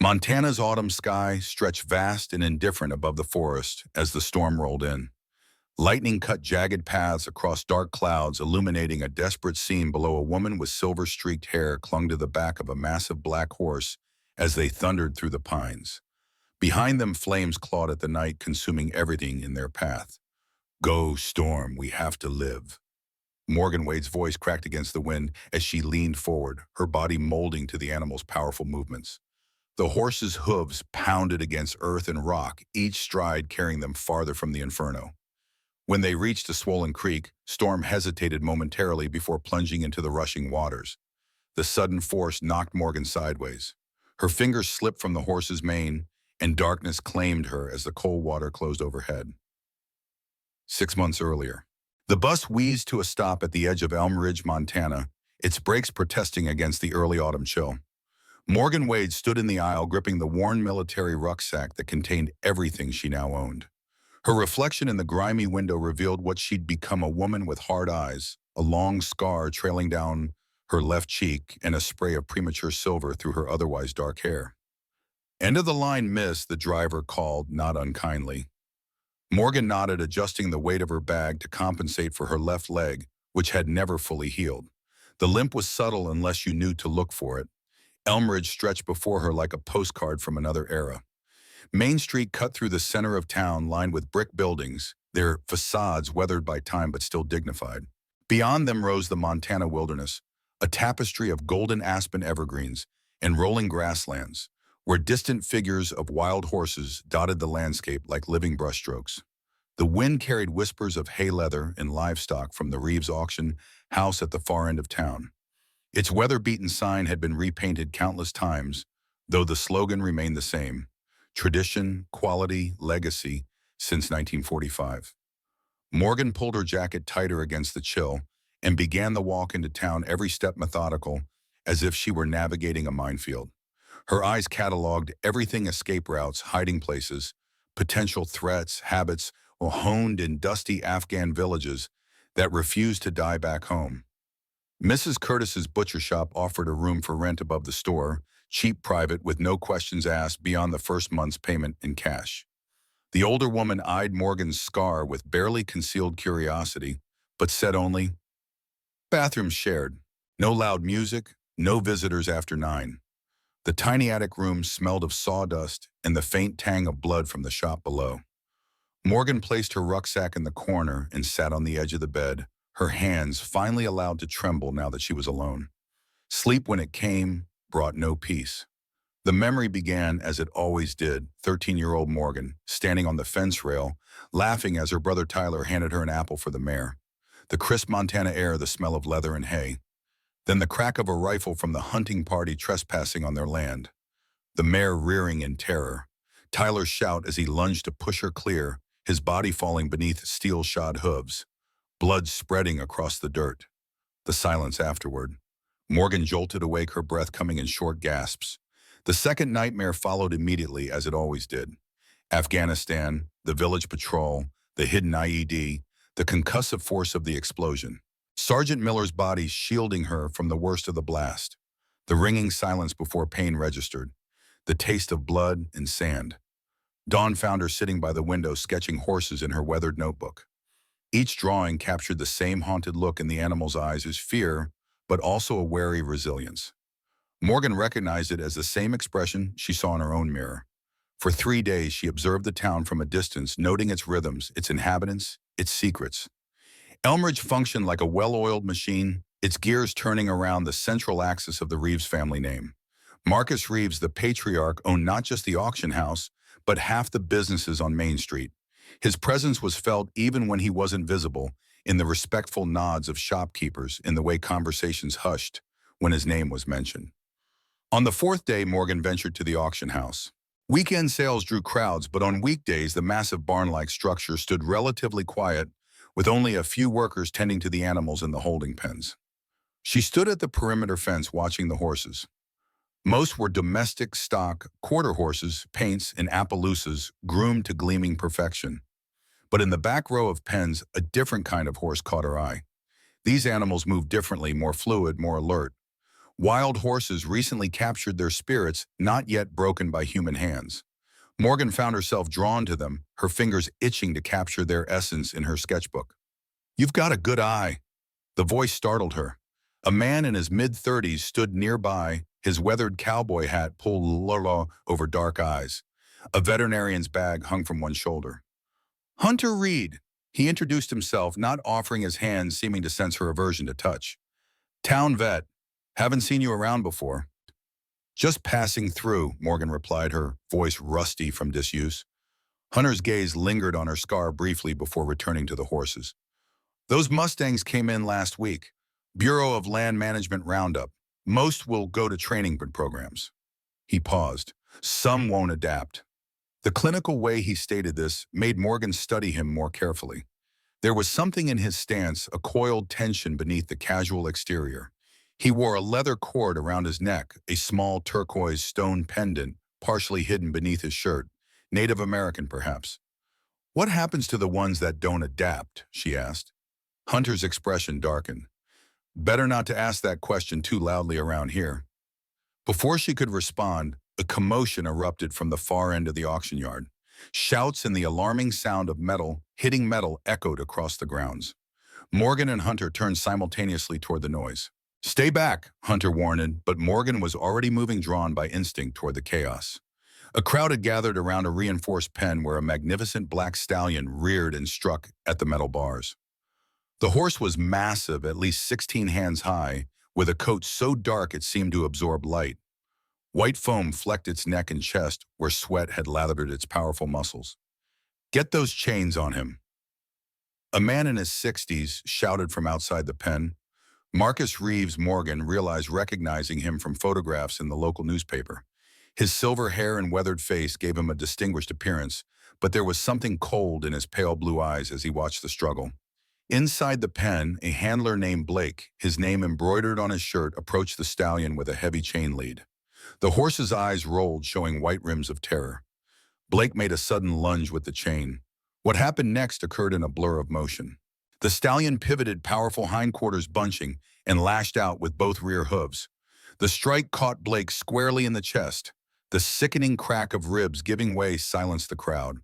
Montana's autumn sky stretched vast and indifferent above the forest as the storm rolled in. Lightning cut jagged paths across dark clouds, illuminating a desperate scene below. A woman with silver-streaked hair clung to the back of a massive black horse as they thundered through the pines. Behind them, flames clawed at the night, consuming everything in their path. "Go, storm, we have to live." Morgan Wade's voice cracked against the wind as she leaned forward, her body molding to the animal's powerful movements. The horse's hooves pounded against earth and rock, each stride carrying them farther from the inferno. When they reached a swollen creek, Storm hesitated momentarily before plunging into the rushing waters. The sudden force knocked Morgan sideways. Her fingers slipped from the horse's mane, and darkness claimed her as the cold water closed overhead. 6 months earlier, the bus wheezed to a stop at the edge of Elm Ridge, Montana, its brakes protesting against the early autumn chill. Morgan Wade stood in the aisle, gripping the worn military rucksack that contained everything she now owned. Her reflection in the grimy window revealed what she'd become: a woman with hard eyes, a long scar trailing down her left cheek, and a spray of premature silver through her otherwise dark hair. "End of the line, miss," the driver called, not unkindly. Morgan nodded, adjusting the weight of her bag to compensate for her left leg, which had never fully healed. The limp was subtle unless you knew to look for it. Elmridge stretched before her like a postcard from another era. Main Street cut through the center of town, lined with brick buildings, their facades weathered by time but still dignified. Beyond them rose the Montana wilderness, a tapestry of golden aspen evergreens and rolling grasslands, where distant figures of wild horses dotted the landscape like living brushstrokes. The wind carried whispers of hay leather and livestock from the Reeves auction house at the far end of town. Its weather-beaten sign had been repainted countless times, though the slogan remained the same: tradition, quality, legacy, since 1945. Morgan pulled her jacket tighter against the chill and began the walk into town, every step methodical, as if she were navigating a minefield. Her eyes cataloged everything: escape routes, hiding places, potential threats, habits, honed in dusty Afghan villages that refused to die back home. Mrs. Curtis's butcher shop offered a room for rent above the store, cheap, private, with no questions asked beyond the first month's payment in cash. The older woman eyed Morgan's scar with barely concealed curiosity, but said only, "Bathrooms shared. No loud music, no visitors after 9. The tiny attic room smelled of sawdust and the faint tang of blood from the shop below. Morgan placed her rucksack in the corner and sat on the edge of the bed, her hands finally allowed to tremble now that she was alone. Sleep, when it came, brought no peace. The memory began as it always did: 13-year-old Morgan, standing on the fence rail, laughing as her brother Tyler handed her an apple for the mare. The crisp Montana air, the smell of leather and hay. Then the crack of a rifle from the hunting party trespassing on their land. The mare rearing in terror. Tyler's shout as he lunged to push her clear, his body falling beneath steel-shod hooves. Blood spreading across the dirt. The silence afterward. Morgan jolted awake, her breath coming in short gasps. The second nightmare followed immediately, as it always did. Afghanistan, the village patrol, the hidden IED, the concussive force of the explosion. Sergeant Miller's body shielding her from the worst of the blast. The ringing silence before pain registered. The taste of blood and sand. Dawn found her sitting by the window, sketching horses in her weathered notebook. Each drawing captured the same haunted look in the animal's eyes, as fear, but also a wary resilience. Morgan recognized it as the same expression she saw in her own mirror. For 3 days, she observed the town from a distance, noting its rhythms, its inhabitants, its secrets. Elmridge functioned like a well-oiled machine, its gears turning around the central axis of the Reeves family name. Marcus Reeves, the patriarch, owned not just the auction house, but half the businesses on Main Street. His presence was felt even when he wasn't visible, in the respectful nods of shopkeepers, in the way conversations hushed when his name was mentioned. On the 4th day, Morgan ventured to the auction house. Weekend sales drew crowds, but on weekdays, the massive barn-like structure stood relatively quiet, with only a few workers tending to the animals in the holding pens. She stood at the perimeter fence watching the horses. Most were domestic stock, quarter horses, paints, and Appaloosas, groomed to gleaming perfection. But in the back row of pens, a different kind of horse caught her eye. These animals moved differently, more fluid, more alert. Wild horses recently captured their spirits, not yet broken by human hands. Morgan found herself drawn to them, her fingers itching to capture their essence in her sketchbook. "You've got a good eye." The voice startled her. A man in his mid-30s stood nearby, his weathered cowboy hat pulled low over dark eyes. A veterinarian's bag hung from one shoulder. "Hunter Reed." He introduced himself, not offering his hand, seeming to sense her aversion to touch. "Town vet. Haven't seen you around before." "Just passing through," Morgan replied, her voice rusty from disuse. Hunter's gaze lingered on her scar briefly before returning to the horses. "Those Mustangs came in last week. Bureau of Land Management roundup. Most will go to training programs." He paused. "Some won't adapt." The clinical way he stated this made Morgan study him more carefully. There was something in his stance, a coiled tension beneath the casual exterior. He wore a leather cord around his neck, a small turquoise stone pendant partially hidden beneath his shirt. Native American, perhaps. "What happens to the ones that don't adapt?" she asked. Hunter's expression darkened. "Better not to ask that question too loudly around here." Before she could respond, a commotion erupted from the far end of the auction yard. Shouts and the alarming sound of metal hitting metal echoed across the grounds. Morgan and Hunter turned simultaneously toward the noise. "Stay back," Hunter warned, but Morgan was already moving, drawn by instinct toward the chaos. A crowd had gathered around a reinforced pen where a magnificent black stallion reared and struck at the metal bars. The horse was massive, at least 16 hands high, with a coat so dark it seemed to absorb light. White foam flecked its neck and chest where sweat had lathered its powerful muscles. "Get those chains on him." A man in his 60s shouted from outside the pen. Marcus Reeves Morgan realized, recognizing him from photographs in the local newspaper. His silver hair and weathered face gave him a distinguished appearance, but there was something cold in his pale blue eyes as he watched the struggle. Inside the pen, a handler named Blake, his name embroidered on his shirt, approached the stallion with a heavy chain lead. The horse's eyes rolled, showing white rims of terror. Blake made a sudden lunge with the chain. What happened next occurred in a blur of motion. The stallion pivoted, powerful hindquarters bunching, and lashed out with both rear hooves. The strike caught Blake squarely in the chest. The sickening crack of ribs giving way silenced the crowd.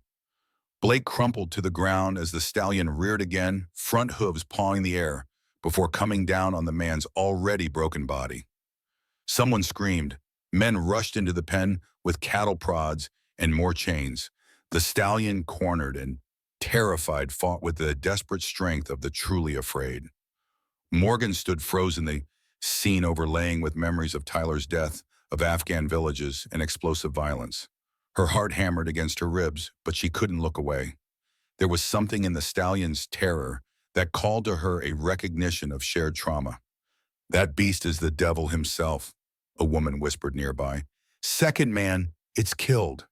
Blake crumpled to the ground as the stallion reared again, front hooves pawing the air, before coming down on the man's already broken body. Someone screamed. Men rushed into the pen with cattle prods and more chains. The stallion, cornered and terrified, fought with the desperate strength of the truly afraid. Morgan stood frozen, the scene overlaying with memories of Tyler's death, of Afghan villages, and explosive violence. Her heart hammered against her ribs, but she couldn't look away. There was something in the stallion's terror that called to her a recognition of shared trauma. "That beast is the devil himself," a woman whispered nearby. "Second man, it's killed."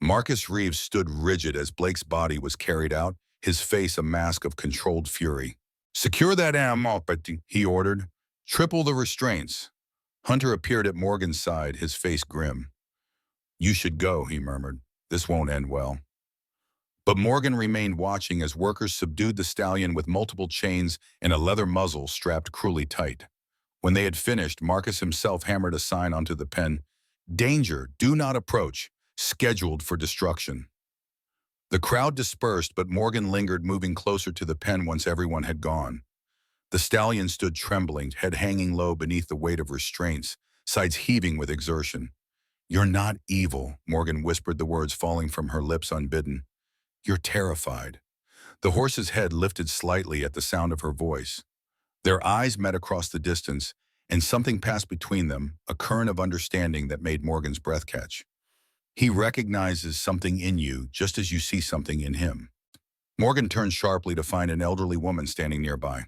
Marcus Reeves stood rigid as Blake's body was carried out, his face a mask of controlled fury. "Secure that animal," he ordered. "Triple the restraints." Hunter appeared at Morgan's side, his face grim. "You should go," he murmured. "This won't end well." But Morgan remained watching as workers subdued the stallion with multiple chains and a leather muzzle strapped cruelly tight. When they had finished, Marcus himself hammered a sign onto the pen. "Danger, do not approach, scheduled for destruction." The crowd dispersed, but Morgan lingered, moving closer to the pen once everyone had gone. The stallion stood trembling, head hanging low beneath the weight of restraints, sides heaving with exertion. "You're not evil," Morgan whispered, the words falling from her lips unbidden. "You're terrified." The horse's head lifted slightly at the sound of her voice. Their eyes met across the distance, and something passed between them, a current of understanding that made Morgan's breath catch. "He recognizes something in you, just as you see something in him." Morgan turned sharply to find an elderly woman standing nearby.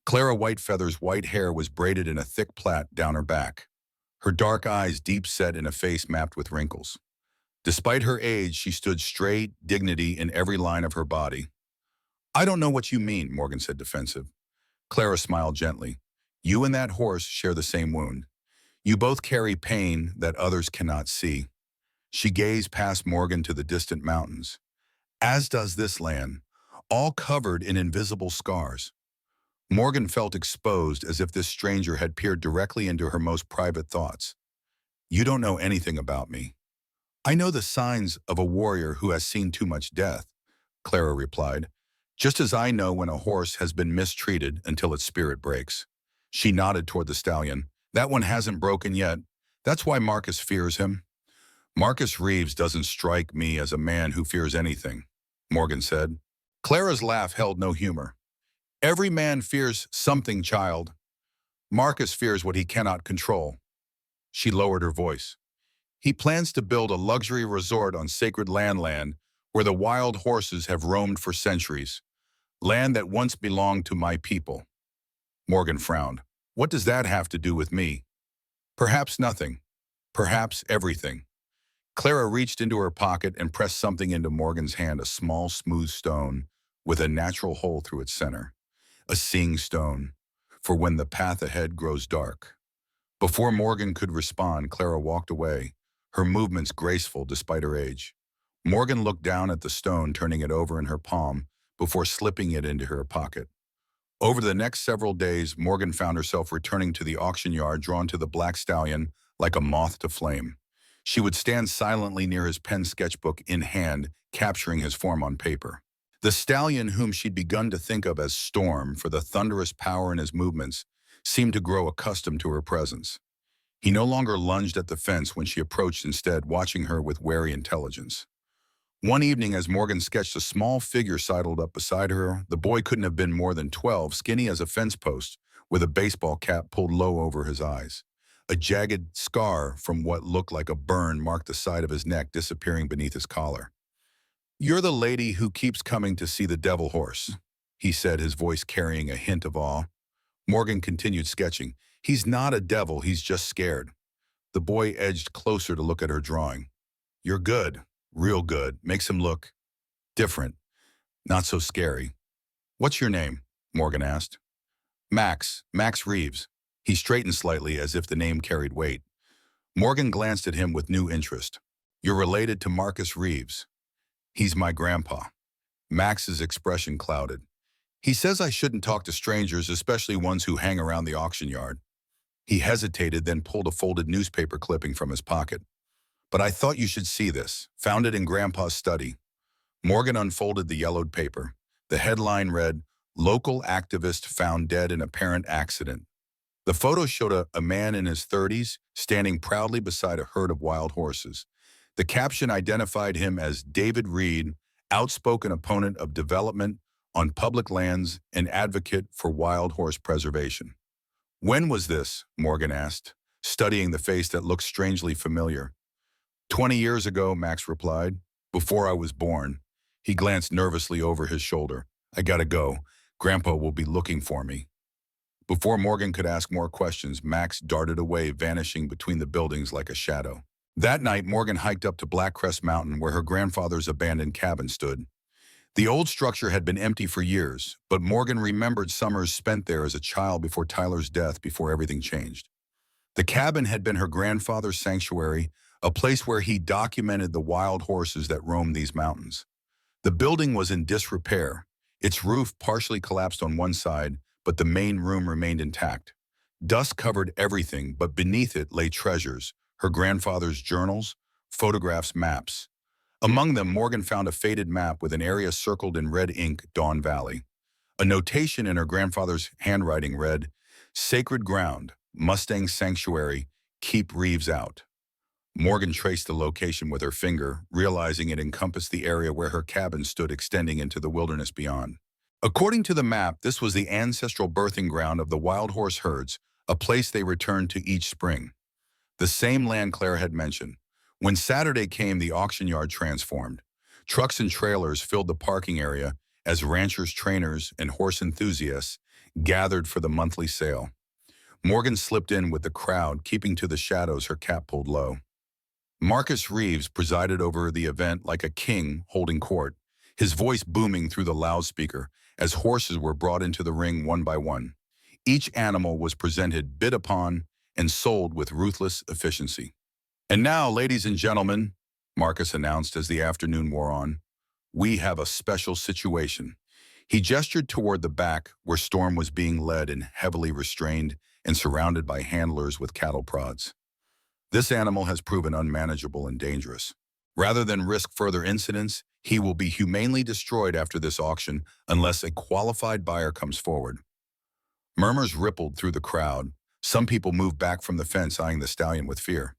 Clara Whitefeather's white hair was braided in a thick plait down her back, her dark eyes deep-set in a face mapped with wrinkles. Despite her age, she stood straight, dignity in every line of her body. "I don't know what you mean," Morgan said, defensive. Clara smiled gently. "You and that horse share the same wound. You both carry pain that others cannot see." She gazed past Morgan to the distant mountains. "As does this land, all covered in invisible scars." Morgan felt exposed as if this stranger had peered directly into her most private thoughts. You don't know anything about me. I know the signs of a warrior who has seen too much death, Clara replied, just as I know when a horse has been mistreated until its spirit breaks. She nodded toward the stallion. That one hasn't broken yet. That's why Marcus fears him. Marcus Reeves doesn't strike me as a man who fears anything, Morgan said. Clara's laugh held no humor. Every man fears something, child. Marcus fears what he cannot control. She lowered her voice. He plans to build a luxury resort on sacred land where the wild horses have roamed for centuries, land that once belonged to my people. Morgan frowned. What does that have to do with me? Perhaps nothing. Perhaps everything. Clara reached into her pocket and pressed something into Morgan's hand, a small, smooth stone with a natural hole through its center. A seeing stone, for when the path ahead grows dark. Before Morgan could respond, Clara walked away, her movements graceful despite her age. Morgan looked down at the stone, turning it over in her palm before slipping it into her pocket. Over the next several days, Morgan found herself returning to the auction yard, drawn to the black stallion like a moth to flame. She would stand silently near his pen, sketchbook in hand, capturing his form on paper. The stallion, whom she'd begun to think of as Storm for the thunderous power in his movements, seemed to grow accustomed to her presence. He no longer lunged at the fence when she approached, instead watching her with wary intelligence. One evening, as Morgan sketched a small figure sidled up beside her, the boy couldn't have been more than 12, skinny as a fence post, with a baseball cap pulled low over his eyes. A jagged scar from what looked like a burn marked the side of his neck, disappearing beneath his collar. You're the lady who keeps coming to see the devil horse, he said, his voice carrying a hint of awe. Morgan continued sketching. He's not a devil, he's just scared. The boy edged closer to look at her drawing. You're good, real good, makes him look different, not so scary. What's your name? Morgan asked. Max Reeves. He straightened slightly as if the name carried weight. Morgan glanced at him with new interest. You're related to Marcus Reeves. He's my grandpa. Max's expression clouded. He says I shouldn't talk to strangers, especially ones who hang around the auction yard. He hesitated, then pulled a folded newspaper clipping from his pocket. But I thought you should see this. Found it in Grandpa's study. Morgan unfolded the yellowed paper. The headline read, Local activist found dead in apparent accident. The photo showed a man in his 30s standing proudly beside a herd of wild horses. The caption identified him as David Reed, outspoken opponent of development on public lands and advocate for wild horse preservation. When was this? Morgan asked, studying the face that looked strangely familiar. 20 years ago, Max replied. Before I was born. He glanced nervously over his shoulder. I gotta go. Grandpa will be looking for me. Before Morgan could ask more questions, Max darted away, vanishing between the buildings like a shadow. That night, Morgan hiked up to Black Crest Mountain, where her grandfather's abandoned cabin stood. The old structure had been empty for years, but Morgan remembered summers spent there as a child before Tyler's death, before everything changed. The cabin had been her grandfather's sanctuary, a place where he documented the wild horses that roamed these mountains. The building was in disrepair. Its roof partially collapsed on one side, but the main room remained intact. Dust covered everything, but beneath it lay treasures, her grandfather's journals, photographs, maps. Among them, Morgan found a faded map with an area circled in red ink, Dawn Valley. A notation in her grandfather's handwriting read, Sacred Ground, Mustang Sanctuary, keep Reeves out. Morgan traced the location with her finger, realizing it encompassed the area where her cabin stood, extending into the wilderness beyond. According to the map, this was the ancestral birthing ground of the wild horse herds, a place they returned to each spring. The same land Claire had mentioned. When Saturday came, the auction yard transformed. Trucks and trailers filled the parking area as ranchers, trainers, and horse enthusiasts gathered for the monthly sale. Morgan slipped in with the crowd, keeping to the shadows, her cap pulled low. Marcus Reeves presided over the event like a king holding court, his voice booming through the loudspeaker as horses were brought into the ring one by one. Each animal was presented, bid upon, and sold with ruthless efficiency. And now, ladies and gentlemen, Marcus announced as the afternoon wore on, we have a special situation. He gestured toward the back, where Storm was being led and heavily restrained and surrounded by handlers with cattle prods. This animal has proven unmanageable and dangerous. Rather than risk further incidents, he will be humanely destroyed after this auction unless a qualified buyer comes forward. Murmurs rippled through the crowd. Some people moved back from the fence, eyeing the stallion with fear.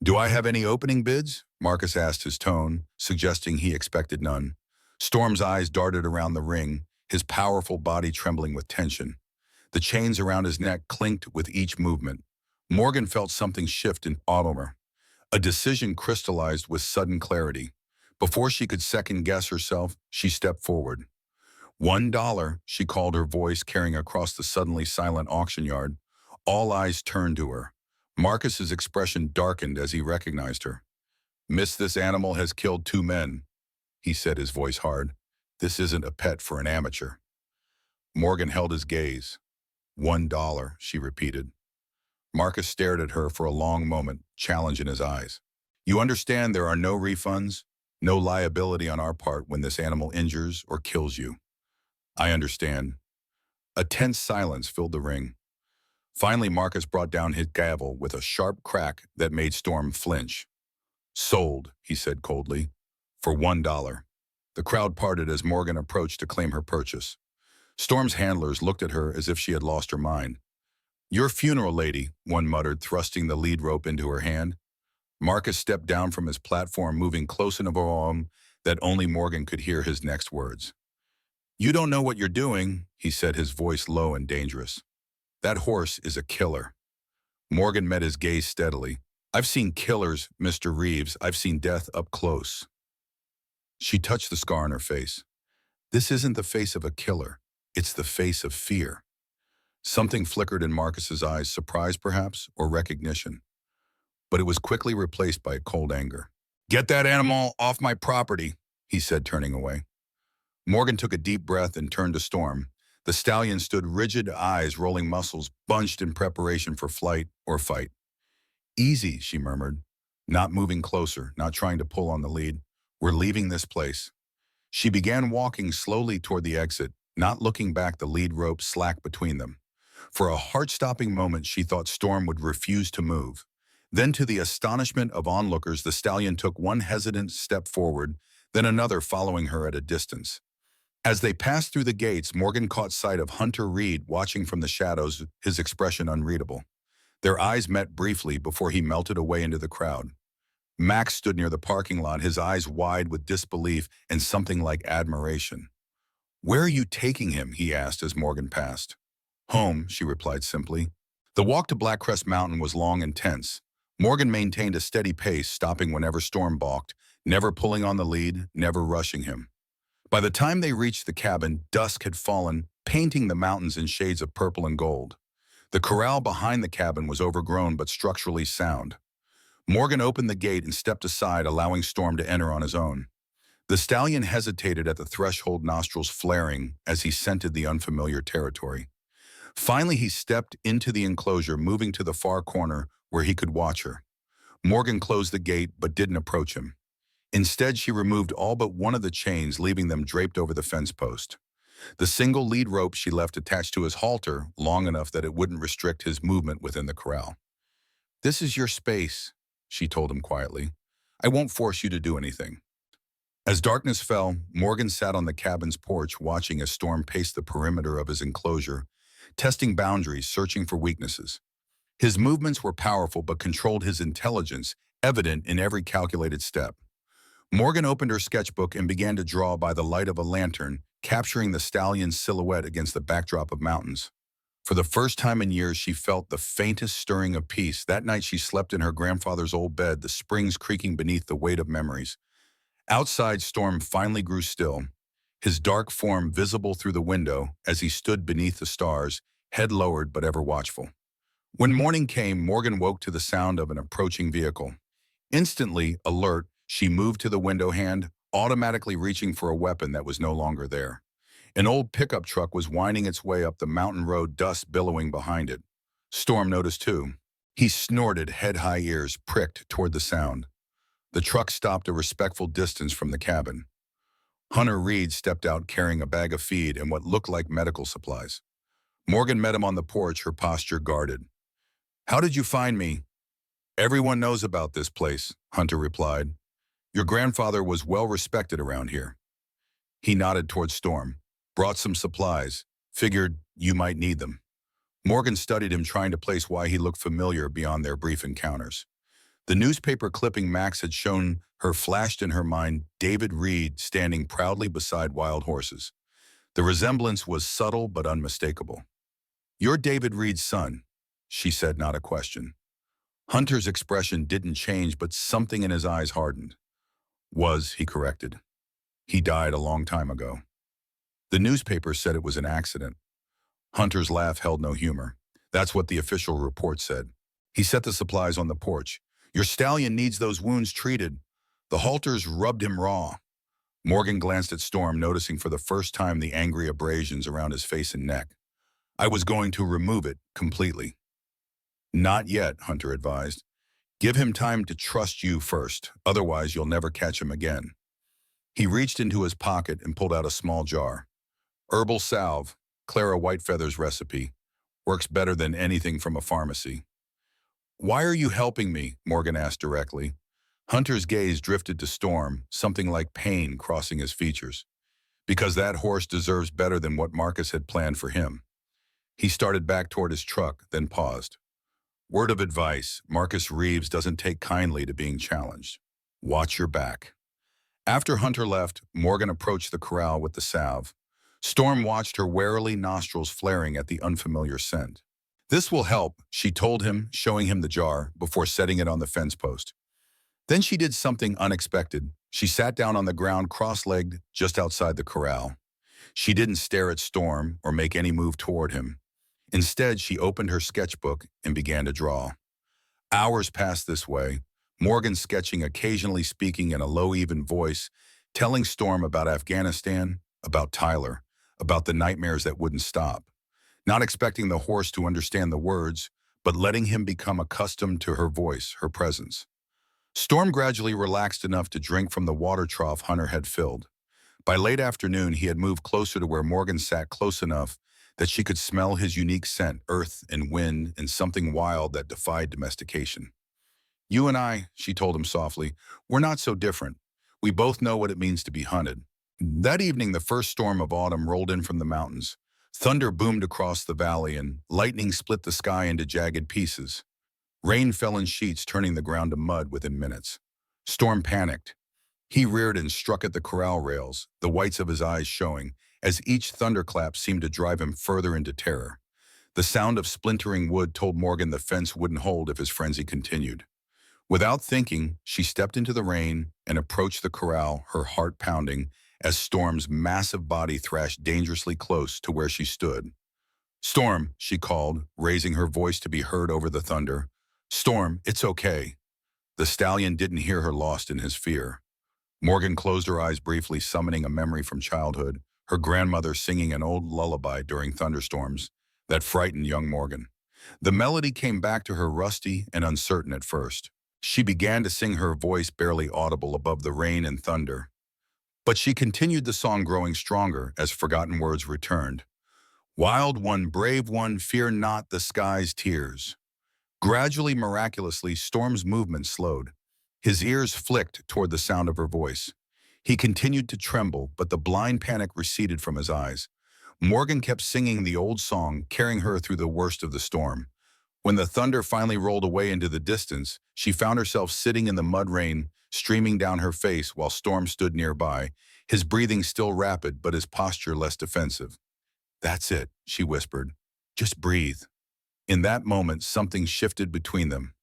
"Do I have any opening bids?" Marcus asked, his tone suggesting he expected none. Storm's eyes darted around the ring, his powerful body trembling with tension. The chains around his neck clinked with each movement. Morgan felt something shift in Autumn. A decision crystallized with sudden clarity. Before she could second-guess herself, she stepped forward. $1, she called, her voice carrying across the suddenly silent auction yard. All eyes turned to her. Marcus's expression darkened as he recognized her. "Miss, this animal has killed 2 men," he said, his voice hard. "This isn't a pet for an amateur." Morgan held his gaze. $1, she repeated. Marcus stared at her for a long moment, challenge in his eyes. "You understand there are no refunds, no liability on our part when this animal injures or kills you." "I understand." A tense silence filled the ring. Finally, Marcus brought down his gavel with a sharp crack that made Storm flinch. "Sold," he said coldly, "for $1. The crowd parted as Morgan approached to claim her purchase. Storm's handlers looked at her as if she had lost her mind. "Your funeral lady," one muttered, thrusting the lead rope into her hand. Marcus stepped down from his platform, moving close enough that only Morgan could hear his next words. "You don't know what you're doing," he said, his voice low and dangerous. "That horse is a killer." Morgan met his gaze steadily. "I've seen killers, Mr. Reeves. I've seen death up close." She touched the scar on her face. "This isn't the face of a killer. It's the face of fear." Something flickered in Marcus's eyes, surprise perhaps, or recognition. But it was quickly replaced by cold anger. "Get that animal off my property," he said, turning away. Morgan took a deep breath and turned to Storm. The stallion stood rigid, eyes rolling, muscles bunched in preparation for flight or fight. "Easy," she murmured, not moving closer, not trying to pull on the lead. "We're leaving this place." She began walking slowly toward the exit, not looking back, the lead rope slack between them. For a heart-stopping moment, she thought Storm would refuse to move. Then, to the astonishment of onlookers, the stallion took one hesitant step forward, then another, following her at a distance. As they passed through the gates, Morgan caught sight of Hunter Reed watching from the shadows, his expression unreadable. Their eyes met briefly before he melted away into the crowd. Max stood near the parking lot, his eyes wide with disbelief and something like admiration. "Where are you taking him?" he asked as Morgan passed. "Home," she replied simply. The walk to Black Crest Mountain was long and tense. Morgan maintained a steady pace, stopping whenever Storm balked, never pulling on the lead, never rushing him. By the time they reached the cabin, dusk had fallen, painting the mountains in shades of purple and gold. The corral behind the cabin was overgrown but structurally sound. Morgan opened the gate and stepped aside, allowing Storm to enter on his own. The stallion hesitated at the threshold, nostrils flaring as he scented the unfamiliar territory. Finally, he stepped into the enclosure, moving to the far corner where he could watch her. Morgan closed the gate but didn't approach him. Instead, she removed all but one of the chains, leaving them draped over the fence post. The single lead rope she left attached to his halter, long enough that it wouldn't restrict his movement within the corral. "This is your space," she told him quietly. "I won't force you to do anything." As darkness fell, Morgan sat on the cabin's porch, watching as Storm paced the perimeter of his enclosure, testing boundaries, searching for weaknesses. His movements were powerful but controlled his intelligence, evident in every calculated step. Morgan opened her sketchbook and began to draw by the light of a lantern, capturing the stallion's silhouette against the backdrop of mountains. For the first time in years, she felt the faintest stirring of peace. That night she slept in her grandfather's old bed, the springs creaking beneath the weight of memories. Outside, Storm finally grew still, his dark form visible through the window as he stood beneath the stars, head lowered but ever watchful. When morning came, Morgan woke to the sound of an approaching vehicle. Instantly alert, she moved to the window hand, automatically reaching for a weapon that was no longer there. An old pickup truck was winding its way up the mountain road, dust billowing behind it. Storm noticed too. He snorted, head-high, ears pricked toward the sound. The truck stopped a respectful distance from the cabin. Hunter Reed stepped out carrying a bag of feed and what looked like medical supplies. Morgan met him on the porch, her posture guarded. "How did you find me?" "Everyone knows about this place," Hunter replied. "Your grandfather was well respected around here." He nodded towards Storm. "Brought some supplies. Figured you might need them." Morgan studied him, trying to place why he looked familiar beyond their brief encounters. The newspaper clipping Max had shown her flashed in her mind David Reed standing proudly beside wild horses. The resemblance was subtle but unmistakable. "You're David Reed's son," she said, not a question. Hunter's expression didn't change, but something in his eyes hardened. He corrected. "He died a long time ago." The newspaper said it was an accident. Hunter's laugh held no humor. "That's what the official report said." He set the supplies on the porch. "Your stallion needs those wounds treated. The halters rubbed him raw." Morgan glanced at Storm, noticing for the first time the angry abrasions around his face and neck. "I was going to remove it completely." "Not yet," Hunter advised. "Give him time to trust you first, otherwise you'll never catch him again." He reached into his pocket and pulled out a small jar. "Herbal salve, Clara Whitefeather's recipe. Works better than anything from a pharmacy." "Why are you helping me?" Morgan asked directly. Hunter's gaze drifted to Storm, something like pain crossing his features. "Because that horse deserves better than what Marcus had planned for him." He started back toward his truck, then paused. "Word of advice, Marcus Reeves doesn't take kindly to being challenged. Watch your back." After Hunter left, Morgan approached the corral with the salve. Storm watched her warily, nostrils flaring at the unfamiliar scent. "This will help," she told him, showing him the jar before setting it on the fence post. Then she did something unexpected. She sat down on the ground cross-legged just outside the corral. She didn't stare at Storm or make any move toward him. Instead, she opened her sketchbook and began to draw. Hours passed this way, Morgan sketching, occasionally speaking in a low, even voice, telling Storm about Afghanistan, about Tyler, about the nightmares that wouldn't stop. Not expecting the horse to understand the words, but letting him become accustomed to her voice, her presence. Storm gradually relaxed enough to drink from the water trough Hunter had filled. By late afternoon, he had moved closer to where Morgan sat, close enough that she could smell his unique scent, earth and wind, and something wild that defied domestication. "You and I," she told him softly, "we're not so different. We both know what it means to be hunted." That evening, the first storm of autumn rolled in from the mountains. Thunder boomed across the valley, and lightning split the sky into jagged pieces. Rain fell in sheets, turning the ground to mud within minutes. Storm panicked. He reared and struck at the corral rails, the whites of his eyes showing, as each thunderclap seemed to drive him further into terror. The sound of splintering wood told Morgan the fence wouldn't hold if his frenzy continued. Without thinking, she stepped into the rain and approached the corral, her heart pounding, as Storm's massive body thrashed dangerously close to where she stood. "Storm," she called, raising her voice to be heard over the thunder. "Storm, it's okay." The stallion didn't hear her, lost in his fear. Morgan closed her eyes briefly, summoning a memory from childhood, her grandmother singing an old lullaby during thunderstorms that frightened young Morgan. The melody came back to her, rusty and uncertain at first. She began to sing, her voice barely audible above the rain and thunder. But she continued, the song growing stronger as forgotten words returned. "Wild one, brave one, fear not the sky's tears." Gradually, miraculously, Storm's movement slowed. His ears flicked toward the sound of her voice. He continued to tremble, but the blind panic receded from his eyes. Morgan kept singing the old song, carrying her through the worst of the storm. When the thunder finally rolled away into the distance, she found herself sitting in the mud rain, streaming down her face while Storm stood nearby, his breathing still rapid but his posture less defensive. "That's it," she whispered. "Just breathe." In that moment, something shifted between them.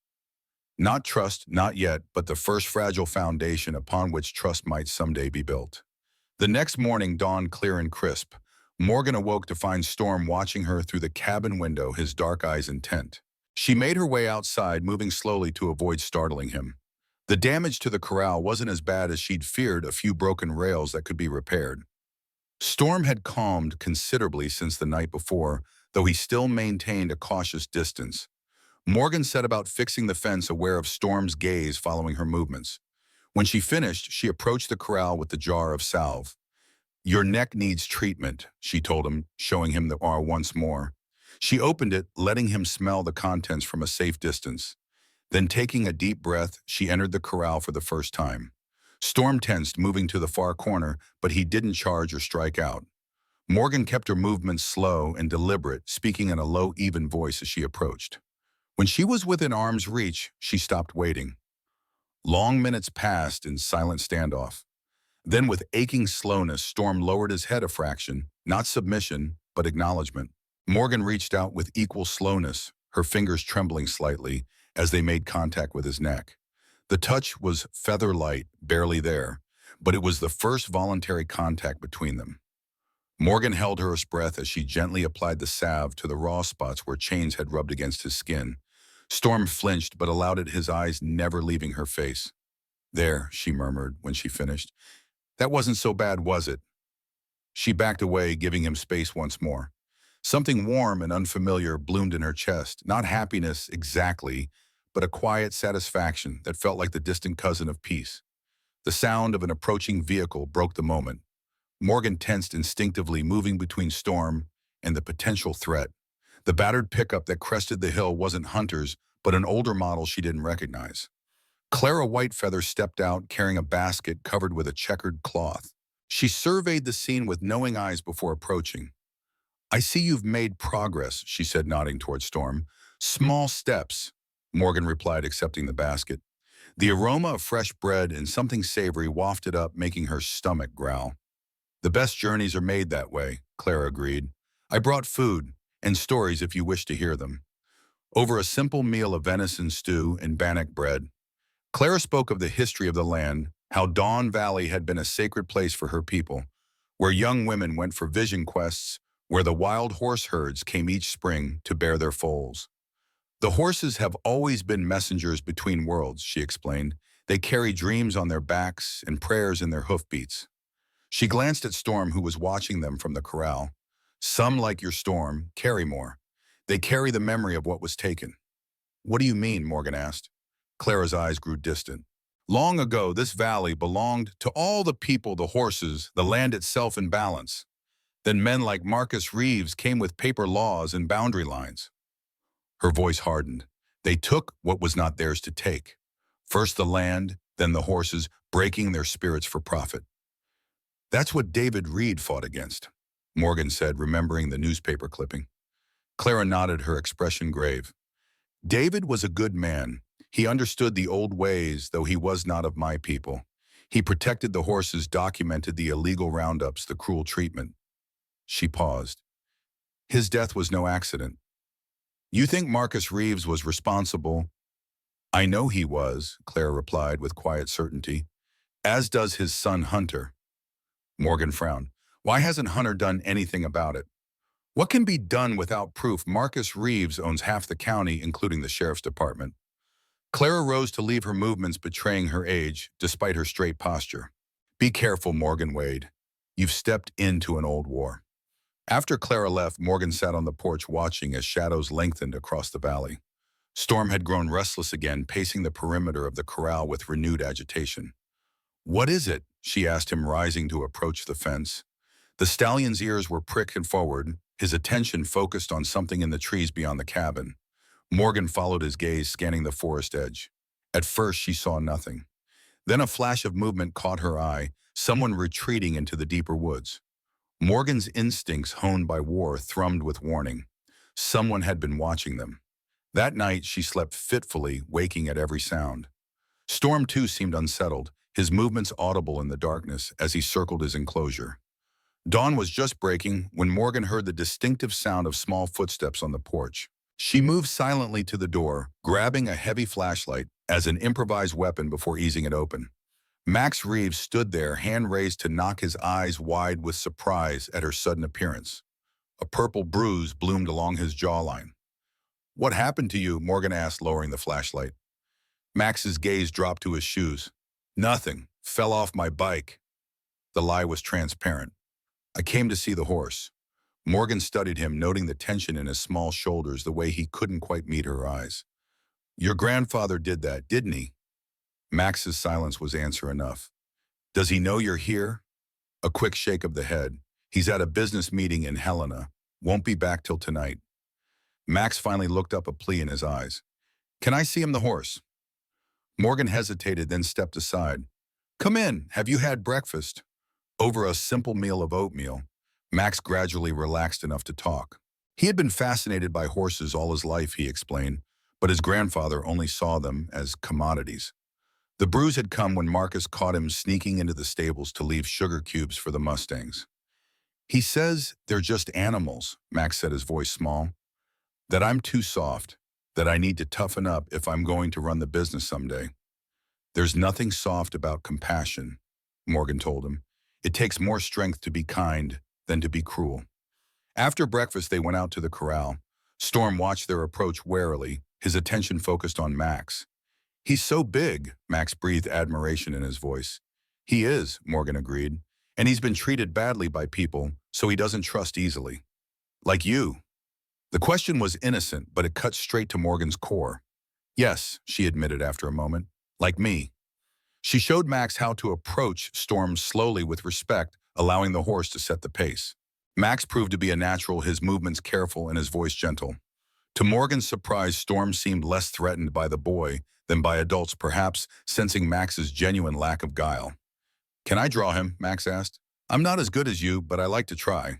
Not trust, not yet, but the first fragile foundation upon which trust might someday be built. The next morning dawned clear and crisp. Morgan awoke to find Storm watching her through the cabin window, his dark eyes intent. She made her way outside, moving slowly to avoid startling him. The damage to the corral wasn't as bad as she'd feared, a few broken rails that could be repaired. Storm had calmed considerably since the night before, though he still maintained a cautious distance. Morgan set about fixing the fence, aware of Storm's gaze following her movements. When she finished, she approached the corral with the jar of salve. Your neck needs treatment, she told him, showing him the R once more. She opened it, letting him smell the contents from a safe distance. Then taking a deep breath, she entered the corral for the first time. Storm tensed, moving to the far corner, but he didn't charge or strike out. Morgan kept her movements slow and deliberate, speaking in a low, even voice as she approached. When she was within arm's reach, she stopped waiting. Long minutes passed in silent standoff. Then with aching slowness, Storm lowered his head a fraction, not submission, but acknowledgement. Morgan reached out with equal slowness, her fingers trembling slightly as they made contact with his neck. The touch was feather light, barely there, but it was the first voluntary contact between them. Morgan held her breath as she gently applied the salve to the raw spots where chains had rubbed against his skin. Storm flinched but allowed it, his eyes never leaving her face. "There," she murmured when she finished. "That wasn't so bad, was it?" She backed away, giving him space once more. Something warm and unfamiliar bloomed in her chest, not happiness exactly, but a quiet satisfaction that felt like the distant cousin of peace. The sound of an approaching vehicle broke the moment. Morgan tensed instinctively, moving between Storm and the potential threat. The battered pickup that crested the hill wasn't Hunter's, but an older model she didn't recognize. Clara Whitefeather stepped out, carrying a basket covered with a checkered cloth. She surveyed the scene with knowing eyes before approaching. "I see you've made progress," she said, nodding toward Storm. "Small steps," Morgan replied, accepting the basket. The aroma of fresh bread and something savory wafted up, making her stomach growl. "The best journeys are made that way," Clara agreed. "I brought food, and stories if you wish to hear them." Over a simple meal of venison stew and bannock bread, Clara spoke of the history of the land, how Dawn Valley had been a sacred place for her people, where young women went for vision quests, where the wild horse herds came each spring to bear their foals. "The horses have always been messengers between worlds," she explained. "They carry dreams on their backs and prayers in their hoofbeats." She glanced at Storm, who was watching them from the corral. "Some, like your Storm, carry more. They carry the memory of what was taken." "What do you mean?" Morgan asked. Clara's eyes grew distant. "Long ago, this valley belonged to all the people, the horses, the land itself in balance. Then men like Marcus Reeves came with paper laws and boundary lines." Her voice hardened. "They took what was not theirs to take. First the land, then the horses, breaking their spirits for profit." "That's what David Reed fought against," Morgan said, remembering the newspaper clipping. Clara nodded, her expression grave. "David was a good man. He understood the old ways, though he was not of my people. He protected the horses, documented the illegal roundups, the cruel treatment." She paused. "His death was no accident." "You think Marcus Reeves was responsible?" "I know he was," Clara replied with quiet certainty. "As does his son Hunter." Morgan frowned. "Why hasn't Hunter done anything about it?" "What can be done without proof? Marcus Reeves owns half the county, including the sheriff's department." Clara rose to leave, her movements betraying her age, despite her straight posture. "Be careful, Morgan Wade. You've stepped into an old war." After Clara left, Morgan sat on the porch watching as shadows lengthened across the valley. Storm had grown restless again, pacing the perimeter of the corral with renewed agitation. "What is it?" she asked him, rising to approach the fence. The stallion's ears were pricked forward, his attention focused on something in the trees beyond the cabin. Morgan followed his gaze, scanning the forest edge. At first, she saw nothing. Then a flash of movement caught her eye, someone retreating into the deeper woods. Morgan's instincts, honed by war, thrummed with warning. Someone had been watching them. That night, she slept fitfully, waking at every sound. Storm, too, seemed unsettled, his movements audible in the darkness as he circled his enclosure. Dawn was just breaking when Morgan heard the distinctive sound of small footsteps on the porch. She moved silently to the door, grabbing a heavy flashlight as an improvised weapon before easing it open. Max Reeves stood there, hand raised to knock his eyes wide with surprise at her sudden appearance. A purple bruise bloomed along his jawline. "What happened to you?" Morgan asked, lowering the flashlight. Max's gaze dropped to his shoes. "Nothing. Fell off my bike." The lie was transparent. "I came to see the horse." Morgan studied him, noting the tension in his small shoulders, the way he couldn't quite meet her eyes. "Your grandfather did that, didn't he?" Max's silence was answer enough. "Does he know you're here?" A quick shake of the head. He's at a business meeting in Helena. Won't be back till tonight. Max finally looked up, a plea in his eyes. Can I see him the horse? Morgan hesitated, then stepped aside. Come in. Have you had breakfast? Over a simple meal of oatmeal, Max gradually relaxed enough to talk. He had been fascinated by horses all his life, he explained, but his grandfather only saw them as commodities. The bruise had come when Marcus caught him sneaking into the stables to leave sugar cubes for the Mustangs. He says they're just animals, Max said, his voice small. That I'm too soft, that I need to toughen up if I'm going to run the business someday. There's nothing soft about compassion, Morgan told him. It takes more strength to be kind than to be cruel. After breakfast, they went out to the corral. Storm watched their approach warily, his attention focused on Max. He's so big, Max breathed admiration in his voice. He is, Morgan agreed, and he's been treated badly by people, so he doesn't trust easily. Like you. The question was innocent, but it cut straight to Morgan's core. Yes, she admitted after a moment. Like me. She showed Max how to approach Storm slowly with respect, allowing the horse to set the pace. Max proved to be a natural, his movements careful and his voice gentle. To Morgan's surprise, Storm seemed less threatened by the boy than by adults, perhaps sensing Max's genuine lack of guile. Can I draw him? Max asked. I'm not as good as you, but I like to try.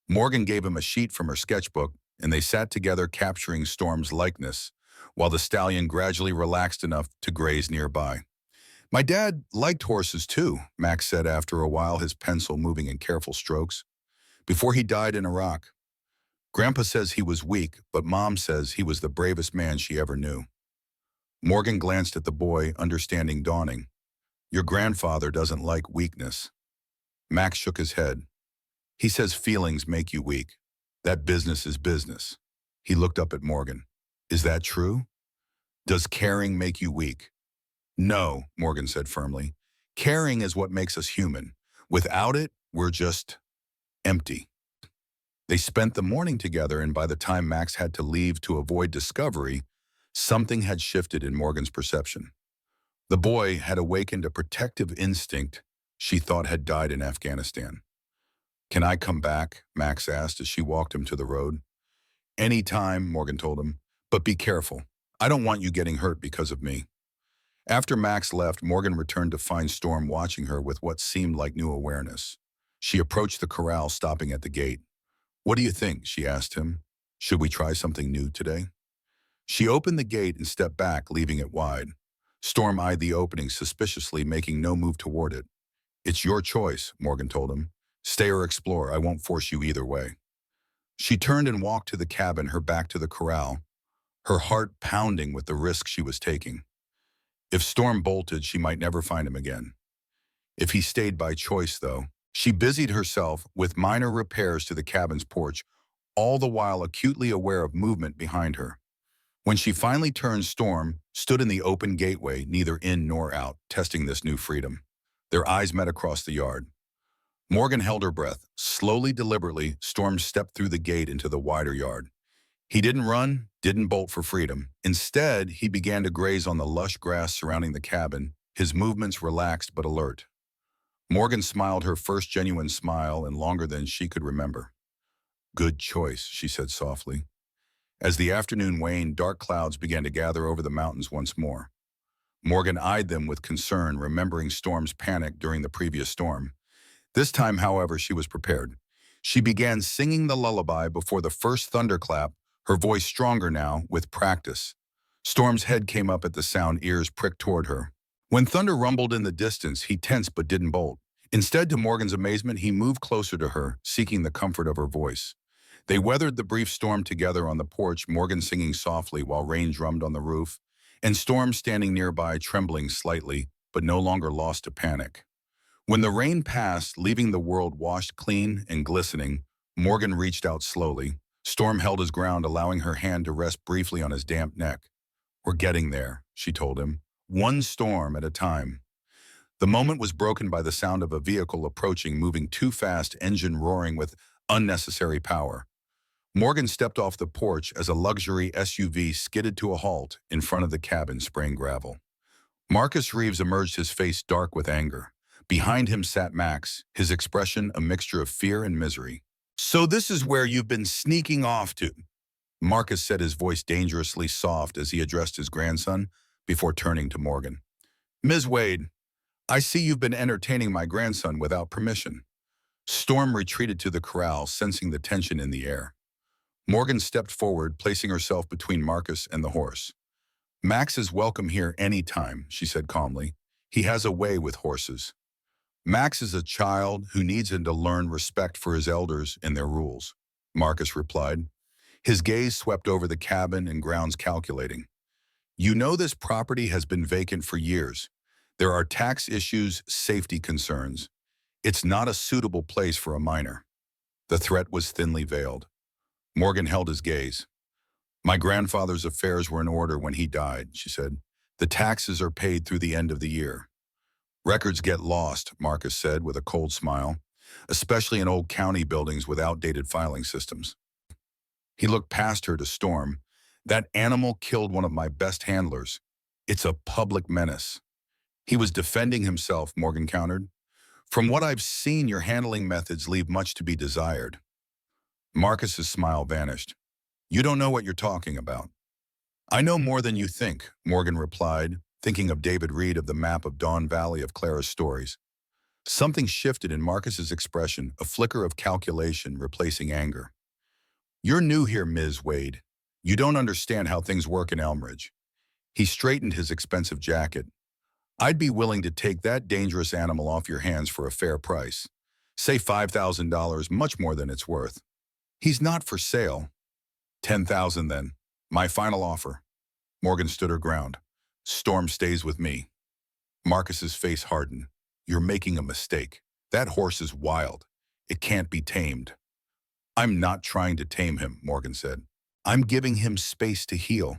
Morgan gave him a sheet from her sketchbook, and they sat together capturing Storm's likeness, while the stallion gradually relaxed enough to graze nearby. My dad liked horses too, Max said after a while, his pencil moving in careful strokes. Before he died in Iraq. Grandpa says he was weak, but Mom says he was the bravest man she ever knew. Morgan glanced at the boy, understanding dawning. Your grandfather doesn't like weakness. Max shook his head. He says feelings make you weak. That business is business. He looked up at Morgan. Is that true? Does caring make you weak? No, Morgan said firmly. Caring is what makes us human. Without it, we're just empty. They spent the morning together, and by the time Max had to leave to avoid discovery, something had shifted in Morgan's perception. The boy had awakened a protective instinct she thought had died in Afghanistan. Can I come back? Max asked as she walked him to the road. Any time, Morgan told him, but be careful. I don't want you getting hurt because of me. After Max left, Morgan returned to find Storm watching her with what seemed like new awareness. She approached the corral, stopping at the gate. What do you think? She asked him. Should we try something new today? She opened the gate and stepped back, leaving it wide. Storm eyed the opening suspiciously, making no move toward it. It's your choice, Morgan told him. Stay or explore. I won't force you either way. She turned and walked to the cabin, her back to the corral, her heart pounding with the risk she was taking. If Storm bolted, she might never find him again. If he stayed by choice, though, she busied herself with minor repairs to the cabin's porch, all the while acutely aware of movement behind her. When she finally turned, Storm stood in the open gateway, neither in nor out, testing this new freedom. Their eyes met across the yard. Morgan held her breath. Slowly, deliberately, Storm stepped through the gate into the wider yard. He didn't run, didn't bolt for freedom. Instead, he began to graze on the lush grass surrounding the cabin, his movements relaxed but alert. Morgan smiled, her first genuine smile and longer than she could remember. Good choice, she said softly. As the afternoon waned, dark clouds began to gather over the mountains once more. Morgan eyed them with concern, remembering Storm's panic during the previous storm. This time, however, she was prepared. She began singing the lullaby before the first thunderclap, her voice stronger now with practice. Storm's head came up at the sound, ears pricked toward her. When thunder rumbled in the distance, he tensed but didn't bolt. Instead, to Morgan's amazement, he moved closer to her, seeking the comfort of her voice. They weathered the brief storm together on the porch, Morgan singing softly while rain drummed on the roof, and Storm standing nearby, trembling slightly, but no longer lost to panic. When the rain passed, leaving the world washed clean and glistening, Morgan reached out slowly. Storm held his ground, allowing her hand to rest briefly on his damp neck. We're getting there, she told him, one storm at a time. The moment was broken by the sound of a vehicle approaching, moving too fast, engine roaring with unnecessary power. Morgan stepped off the porch as a luxury SUV skidded to a halt in front of the cabin, spraying gravel. Marcus Reeves emerged, his face dark with anger. Behind him sat Max, his expression a mixture of fear and misery. "So this is where you've been sneaking off to," Marcus said, his voice dangerously soft as he addressed his grandson before turning to Morgan. "Ms. Wade, I see you've been entertaining my grandson without permission." Storm retreated to the corral, sensing the tension in the air. Morgan stepped forward, placing herself between Marcus and the horse. "Max is welcome here any time," she said calmly. "He has a way with horses." "Max is a child who needs him to learn respect for his elders and their rules," Marcus replied. His gaze swept over the cabin and grounds, calculating. "You know this property has been vacant for years. There are tax issues, safety concerns. It's not a suitable place for a minor." The threat was thinly veiled. Morgan held his gaze. "My grandfather's affairs were in order when he died," she said. "The taxes are paid through the end of the year." "Records get lost," Marcus said with a cold smile, "especially in old county buildings with outdated filing systems." He looked past her to Storm. "That animal killed one of my best handlers. It's a public menace." "He was defending himself," Morgan countered. "From what I've seen, your handling methods leave much to be desired." Marcus's smile vanished. "You don't know what you're talking about." "I know more than you think," Morgan replied, thinking of David Reed of the map of Dawn Valley of Clara's stories. Something shifted in Marcus's expression, a flicker of calculation replacing anger. "You're new here, Ms. Wade. You don't understand how things work in Elmridge." He straightened his expensive jacket. "I'd be willing to take that dangerous animal off your hands for a fair price. Say $5,000, much more than it's worth." "He's not for sale." "10,000 then. My final offer." Morgan stood her ground. "Storm stays with me." Marcus's face hardened. "You're making a mistake. That horse is wild. It can't be tamed." "I'm not trying to tame him," Morgan said. "I'm giving him space to heal."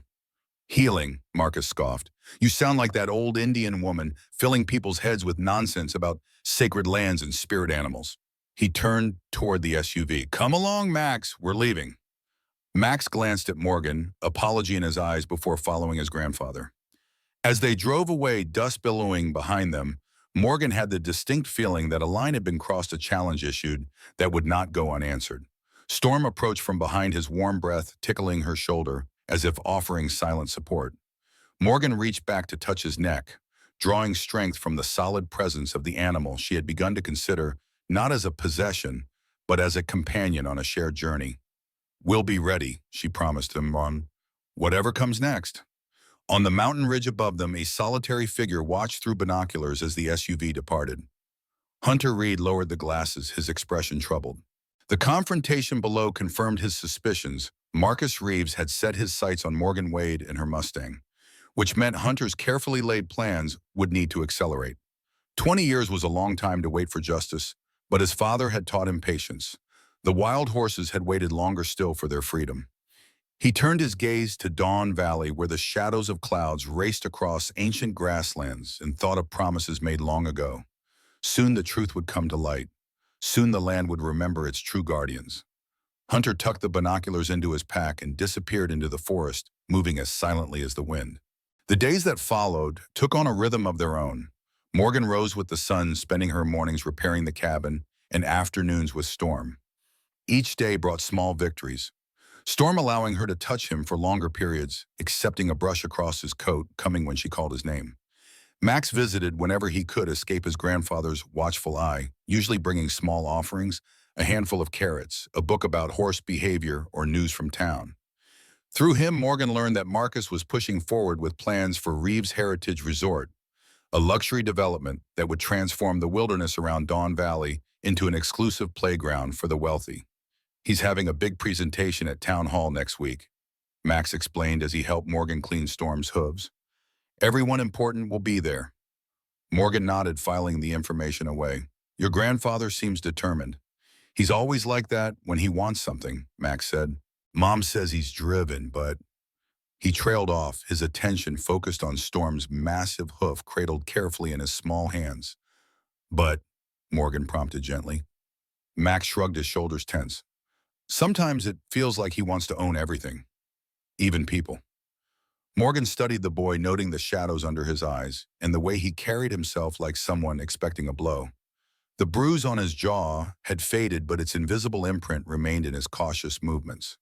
"Healing," Marcus scoffed. "You sound like that old Indian woman filling people's heads with nonsense about sacred lands and spirit animals." He turned toward the SUV. "Come along, Max. We're leaving." Max glanced at Morgan, apology in his eyes before following his grandfather. As they drove away, dust billowing behind them, Morgan had the distinct feeling that a line had been crossed, a challenge issued that would not go unanswered. Storm approached from behind, his warm breath tickling her shoulder as if offering silent support. Morgan reached back to touch his neck, drawing strength from the solid presence of the animal she had begun to consider not as a possession, but as a companion on a shared journey. "We'll be ready," she promised him, on whatever comes next. On the mountain ridge above them, a solitary figure watched through binoculars as the SUV departed. Hunter Reed lowered the glasses, his expression troubled. The confrontation below confirmed his suspicions. Marcus Reeves had set his sights on Morgan Wade and her Mustang, which meant Hunter's carefully laid plans would need to accelerate. 20 years was a long time to wait for justice, but his father had taught him patience. The wild horses had waited longer still for their freedom. He turned his gaze to Dawn Valley, where the shadows of clouds raced across ancient grasslands, and thought of promises made long ago. Soon the truth would come to light. Soon the land would remember its true guardians. Hunter tucked the binoculars into his pack and disappeared into the forest, moving as silently as the wind. The days that followed took on a rhythm of their own. Morgan rose with the sun, spending her mornings repairing the cabin and afternoons with Storm. Each day brought small victories. Storm allowing her to touch him for longer periods, accepting a brush across his coat, coming when she called his name. Max visited whenever he could escape his grandfather's watchful eye, usually bringing small offerings, a handful of carrots, a book about horse behavior, or news from town. Through him, Morgan learned that Marcus was pushing forward with plans for Reeves Heritage Resort, a luxury development that would transform the wilderness around Dawn Valley into an exclusive playground for the wealthy. "He's having a big presentation at Town Hall next week," Max explained as he helped Morgan clean Storm's hooves. "Everyone important will be there." Morgan nodded, filing the information away. "Your grandfather seems determined." "He's always like that when he wants something," Max said. "Mom says he's driven, but—" He trailed off, his attention focused on Storm's massive hoof cradled carefully in his small hands. "But," Morgan prompted gently. Max shrugged, his shoulders tense. "Sometimes it feels like he wants to own everything, even people." Morgan studied the boy, noting the shadows under his eyes and the way he carried himself like someone expecting a blow. The bruise on his jaw had faded, but its invisible imprint remained in his cautious movements.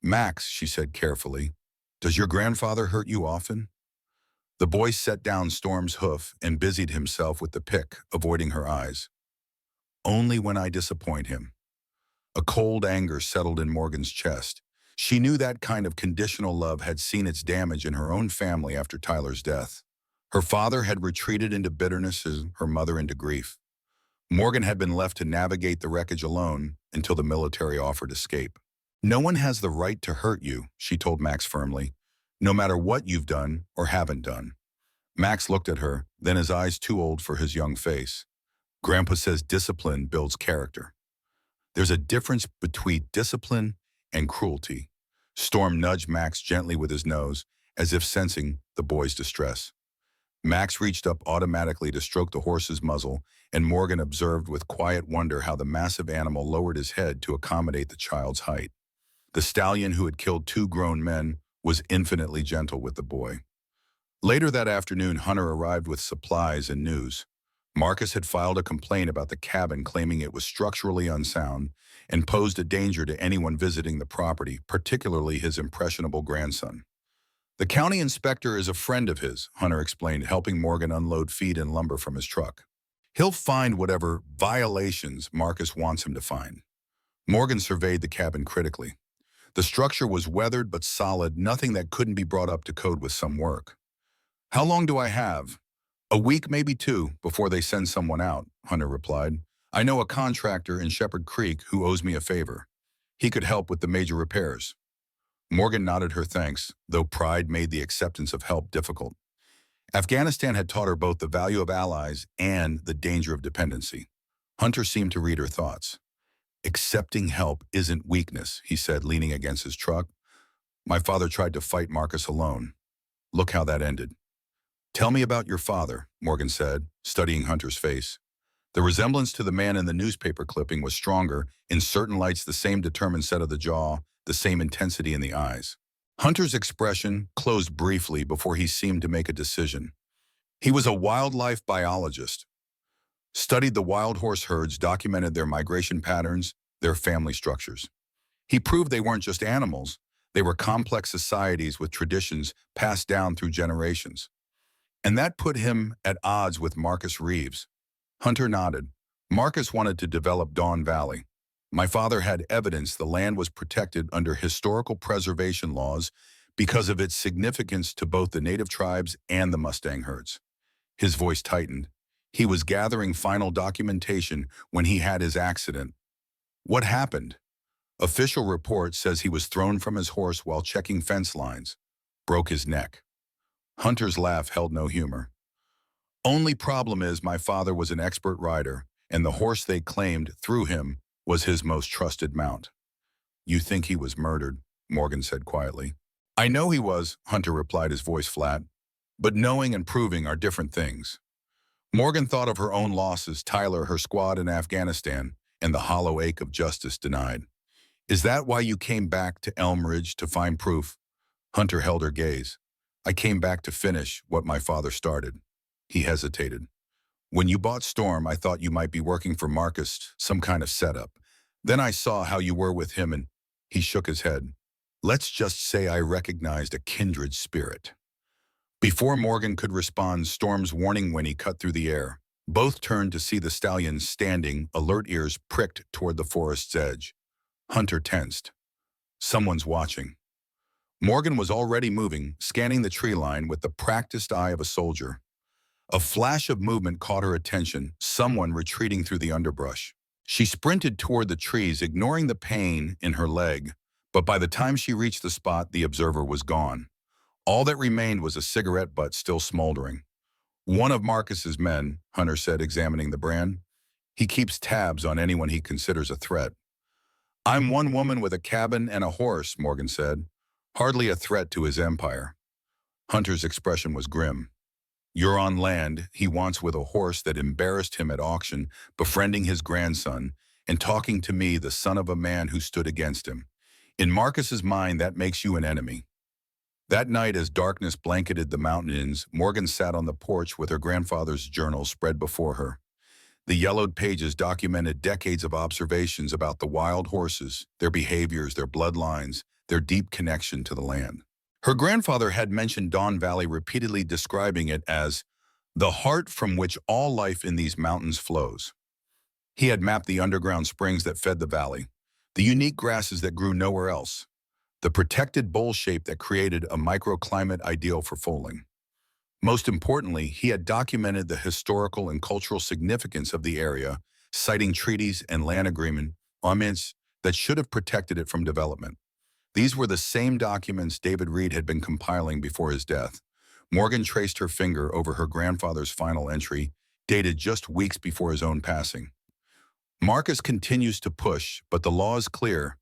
"Max," she said carefully, "does your grandfather hurt you often?" The boy set down Storm's hoof and busied himself with the pick, avoiding her eyes. "Only when I disappoint him." A cold anger settled in Morgan's chest. She knew that kind of conditional love had seen its damage in her own family after Tyler's death. Her father had retreated into bitterness, her mother into grief. Morgan had been left to navigate the wreckage alone until the military offered escape. "No one has the right to hurt you," she told Max firmly, "no matter what you've done or haven't done." Max looked at her, then his eyes too old for his young face. "Grandpa says discipline builds character." "There's a difference between discipline and cruelty." Storm nudged Max gently with his nose, as if sensing the boy's distress. Max reached up automatically to stroke the horse's muzzle, and Morgan observed with quiet wonder how the massive animal lowered his head to accommodate the child's height. The stallion, who had killed 2 grown men, was infinitely gentle with the boy. Later that afternoon, Hunter arrived with supplies and news. Marcus had filed a complaint about the cabin, claiming it was structurally unsound and posed a danger to anyone visiting the property, particularly his impressionable grandson. "The county inspector is a friend of his," Hunter explained, helping Morgan unload feed and lumber from his truck. "He'll find whatever violations Marcus wants him to find." Morgan surveyed the cabin critically. The structure was weathered but solid, nothing that couldn't be brought up to code with some work. "How long do I have?" "A week, maybe 2, before they send someone out," Hunter replied. "I know a contractor in Shepherd Creek who owes me a favor. He could help with the major repairs." Morgan nodded her thanks, though pride made the acceptance of help difficult. Afghanistan had taught her both the value of allies and the danger of dependency. Hunter seemed to read her thoughts. "Accepting help isn't weakness," he said, leaning against his truck. "My father tried to fight Marcus alone. Look how that ended." "Tell me about your father," Morgan said, studying Hunter's face. The resemblance to the man in the newspaper clipping was stronger, in certain lights the same determined set of the jaw, the same intensity in the eyes. Hunter's expression closed briefly before he seemed to make a decision. He was a wildlife biologist, studied the wild horse herds, documented their migration patterns, their family structures. He proved they weren't just animals, they were complex societies with traditions passed down through generations. And that put him at odds with Marcus Reeves. Hunter nodded. "Marcus wanted to develop Dawn Valley. My father had evidence the land was protected under historical preservation laws because of its significance to both the native tribes and the Mustang herds." His voice tightened. He was gathering final documentation when he had his accident. "What happened?" "Official report says he was thrown from his horse while checking fence lines. Broke his neck." Hunter's laugh held no humor. "Only problem is my father was an expert rider, and the horse they claimed through him was his most trusted mount." "You think he was murdered?" Morgan said quietly. "I know he was," Hunter replied, his voice flat. "But knowing and proving are different things." Morgan thought of her own losses, Tyler, her squad in Afghanistan, and the hollow ache of justice denied. "Is that why you came back to Elm Ridge to find proof?" Hunter held her gaze. "I came back to finish what my father started." He hesitated. "When you bought Storm, I thought you might be working for Marcus, some kind of setup. Then I saw how you were with him and—" He shook his head. "Let's just say I recognized a kindred spirit." Before Morgan could respond, Storm's warning whinny cut through the air. Both turned to see the stallion standing, alert ears pricked toward the forest's edge. Hunter tensed. Someone's watching. Morgan was already moving, scanning the tree line with the practiced eye of a soldier. A flash of movement caught her attention, someone retreating through the underbrush. She sprinted toward the trees, ignoring the pain in her leg, but by the time she reached the spot, the observer was gone. All that remained was a cigarette butt still smoldering. "One of Marcus's men," Hunter said, examining the brand. "He keeps tabs on anyone he considers a threat." "I'm one woman with a cabin and a horse," Morgan said. "Hardly a threat to his empire." Hunter's expression was grim. "You're on land he wants with a horse that embarrassed him at auction, befriending his grandson, and talking to me, the son of a man who stood against him. In Marcus's mind, that makes you an enemy." That night, as darkness blanketed the mountains, Morgan sat on the porch with her grandfather's journal spread before her. The yellowed pages documented decades of observations about the wild horses, their behaviors, their bloodlines, their deep connection to the land. Her grandfather had mentioned Don Valley, repeatedly describing it as the heart from which all life in these mountains flows. He had mapped the underground springs that fed the valley, the unique grasses that grew nowhere else, the protected bowl shape that created a microclimate ideal for foaling. Most importantly, he had documented the historical and cultural significance of the area, citing treaties and land agreements that should have protected it from development. These were the same documents David Reed had been compiling before his death. Morgan traced her finger over her grandfather's final entry, dated just weeks before his own passing. Marcus continues to push, but the law is clear.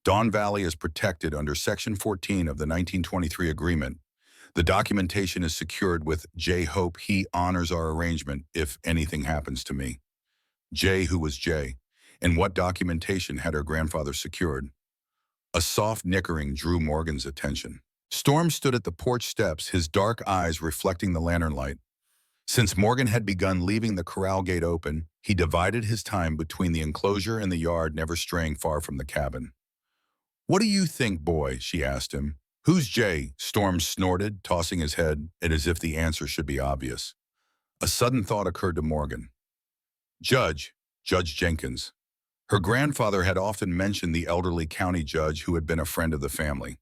Don Valley is protected under Section 14 of the 1923 agreement. The documentation is secured with J. Hope he honors our arrangement if anything happens to me. J. Who was J? And what documentation had her grandfather secured? A soft nickering drew Morgan's attention. Storm stood at the porch steps, his dark eyes reflecting the lantern light. Since Morgan had begun leaving the corral gate open, he divided his time between the enclosure and the yard, never straying far from the cabin. "What do you think, boy?" she asked him. "Who's Jay?" Storm snorted, tossing his head, and as if the answer should be obvious. A sudden thought occurred to Morgan. Judge Jenkins. Her grandfather had often mentioned the elderly county judge who had been a friend of the family.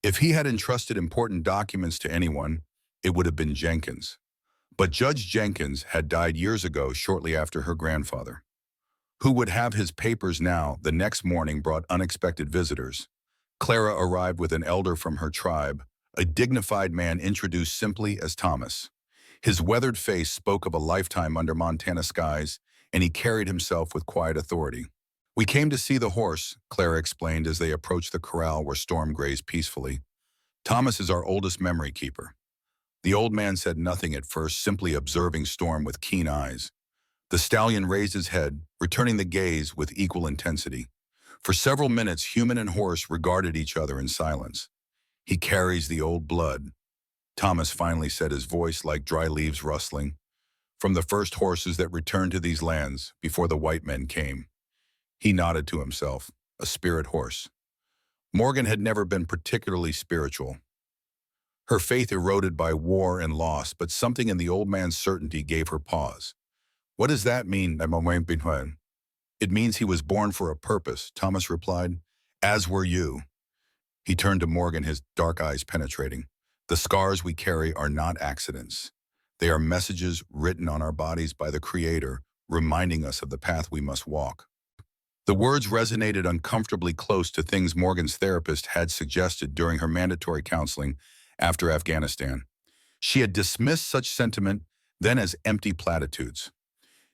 If he had entrusted important documents to anyone, it would have been Jenkins. But Judge Jenkins had died years ago, shortly after her grandfather. Who would have his papers now? The next morning brought unexpected visitors. Clara arrived with an elder from her tribe, a dignified man introduced simply as Thomas. His weathered face spoke of a lifetime under Montana skies, and he carried himself with quiet authority. "We came to see the horse," Clara explained as they approached the corral where Storm grazed peacefully. "Thomas is our oldest memory keeper." The old man said nothing at first, simply observing Storm with keen eyes. The stallion raised his head, returning the gaze with equal intensity. For several minutes, human and horse regarded each other in silence. "He carries the old blood," Thomas finally said, his voice like dry leaves rustling. "From the first horses that returned to these lands before the white men came." He nodded to himself. A spirit horse. Morgan had never been particularly spiritual. Her faith eroded by war and loss, but something in the old man's certainty gave her pause. "What does that mean?" "It means he was born for a purpose," Thomas replied. "As were you." He turned to Morgan, his dark eyes penetrating. "The scars we carry are not accidents. They are messages written on our bodies by the Creator, reminding us of the path we must walk." The words resonated uncomfortably close to things Morgan's therapist had suggested during her mandatory counseling after Afghanistan. She had dismissed such sentiment then as empty platitudes.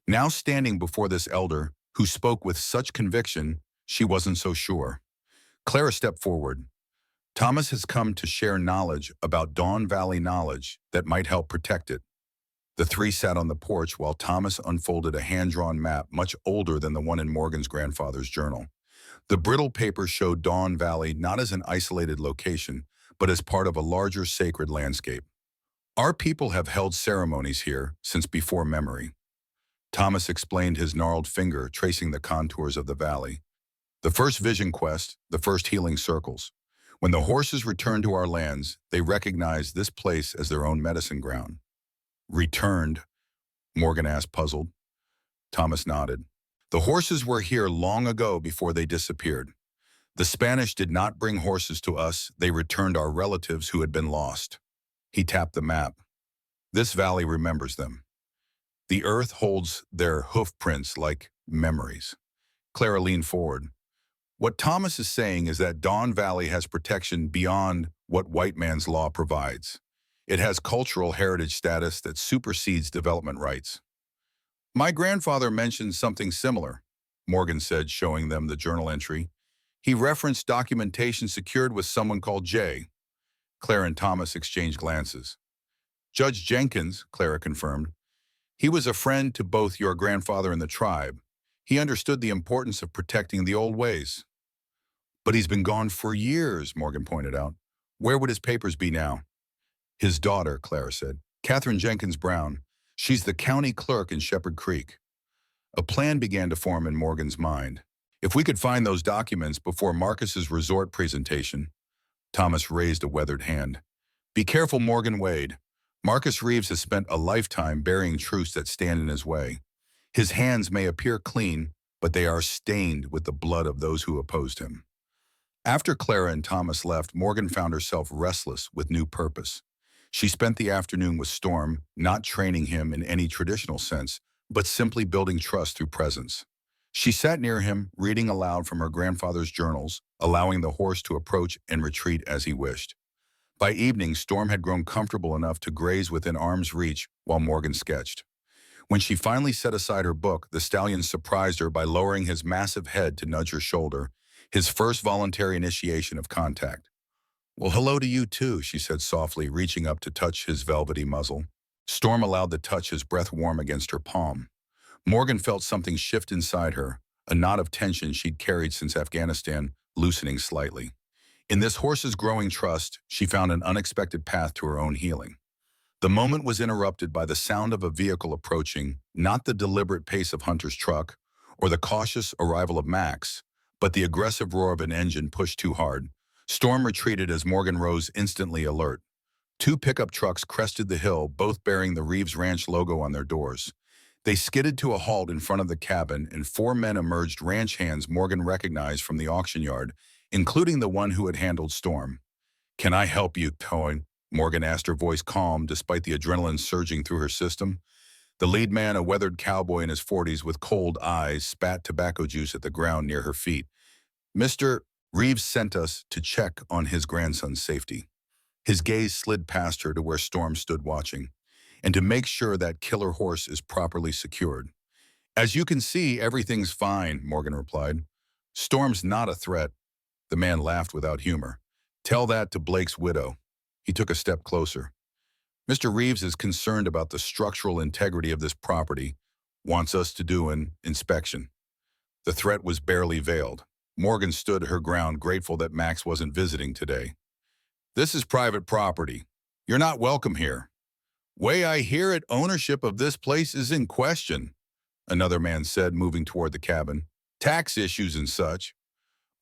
Now standing before this elder, who spoke with such conviction, she wasn't so sure. Clara stepped forward. "Thomas has come to share knowledge about Don Valley, knowledge that might help protect it." The three sat on the porch while Thomas unfolded a hand-drawn map much older than the one in Morgan's grandfather's journal. The brittle paper showed Don Valley not as an isolated location, but as part of a larger sacred landscape. "Our people have held ceremonies here since before memory." Thomas explained, his gnarled finger tracing the contours of the valley. "The first vision quest, the first healing circles. When the horses returned to our lands, they recognized this place as their own medicine ground." "Returned?" Morgan asked, puzzled. Thomas nodded. "The horses were here long ago before they disappeared. The Spanish did not bring horses to us, they returned our relatives who had been lost." He tapped the map. "This valley remembers them. The earth holds their hoof prints like memories." Clara leaned forward. "What Thomas is saying is that Don Valley has protection beyond what white man's law provides. It has cultural heritage status that supersedes development rights." "My grandfather mentioned something similar," Morgan said, showing them the journal entry. "He referenced documentation secured with someone called Jay." Clara and Thomas exchanged glances. "Judge Jenkins," Clara confirmed. "He was a friend to both your grandfather and the tribe. He understood the importance of protecting the old ways." "But he's been gone for years," Morgan pointed out. Where would his papers be now? His daughter, Clara said. Catherine Jenkins Brown. She's the county clerk in Shepherd Creek. A plan began to form in Morgan's mind. If we could find those documents before Marcus's resort presentation. Thomas raised a weathered hand. Be careful, Morgan Wade. Marcus Reeves has spent a lifetime burying truths that stand in his way. His hands may appear clean, but they are stained with the blood of those who opposed him. After Clara and Thomas left, Morgan found herself restless with new purpose. She spent the afternoon with Storm, not training him in any traditional sense, but simply building trust through presence. She sat near him, reading aloud from her grandfather's journals, allowing the horse to approach and retreat as he wished. By evening, Storm had grown comfortable enough to graze within arm's reach while Morgan sketched. When she finally set aside her book, the stallion surprised her by lowering his massive head to nudge her shoulder, his first voluntary initiation of contact. Well, hello to you too, she said softly, reaching up to touch his velvety muzzle. Storm allowed the touch, his breath warm against her palm. Morgan felt something shift inside her, a knot of tension she'd carried since Afghanistan, loosening slightly. In this horse's growing trust, she found an unexpected path to her own healing. The moment was interrupted by the sound of a vehicle approaching, not the deliberate pace of Hunter's truck or the cautious arrival of Max, but the aggressive roar of an engine pushed too hard. Storm retreated as Morgan rose, instantly alert. Two pickup trucks crested the hill, both bearing the Reeves Ranch logo on their doors. They skidded to a halt in front of the cabin, and four men emerged, ranch hands Morgan recognized from the auction yard, including the one who had handled Storm. Can I help you, Toyn? Morgan asked, her voice calm despite the adrenaline surging through her system. The lead man, a weathered cowboy in his 40s with cold eyes, spat tobacco juice at the ground near her feet. Mr. Reeves sent us to check on his grandson's safety. His gaze slid past her to where Storm stood watching, and to make sure that killer horse is properly secured. As you can see, everything's fine, Morgan replied. Storm's not a threat. The man laughed without humor. Tell that to Blake's widow. He took a step closer. Mr. Reeves is concerned about the structural integrity of this property, wants us to do an inspection. The threat was barely veiled. Morgan stood her ground, grateful that Max wasn't visiting today. This is private property. You're not welcome here. Way I hear it, ownership of this place is in question, another man said, moving toward the cabin. Tax issues and such.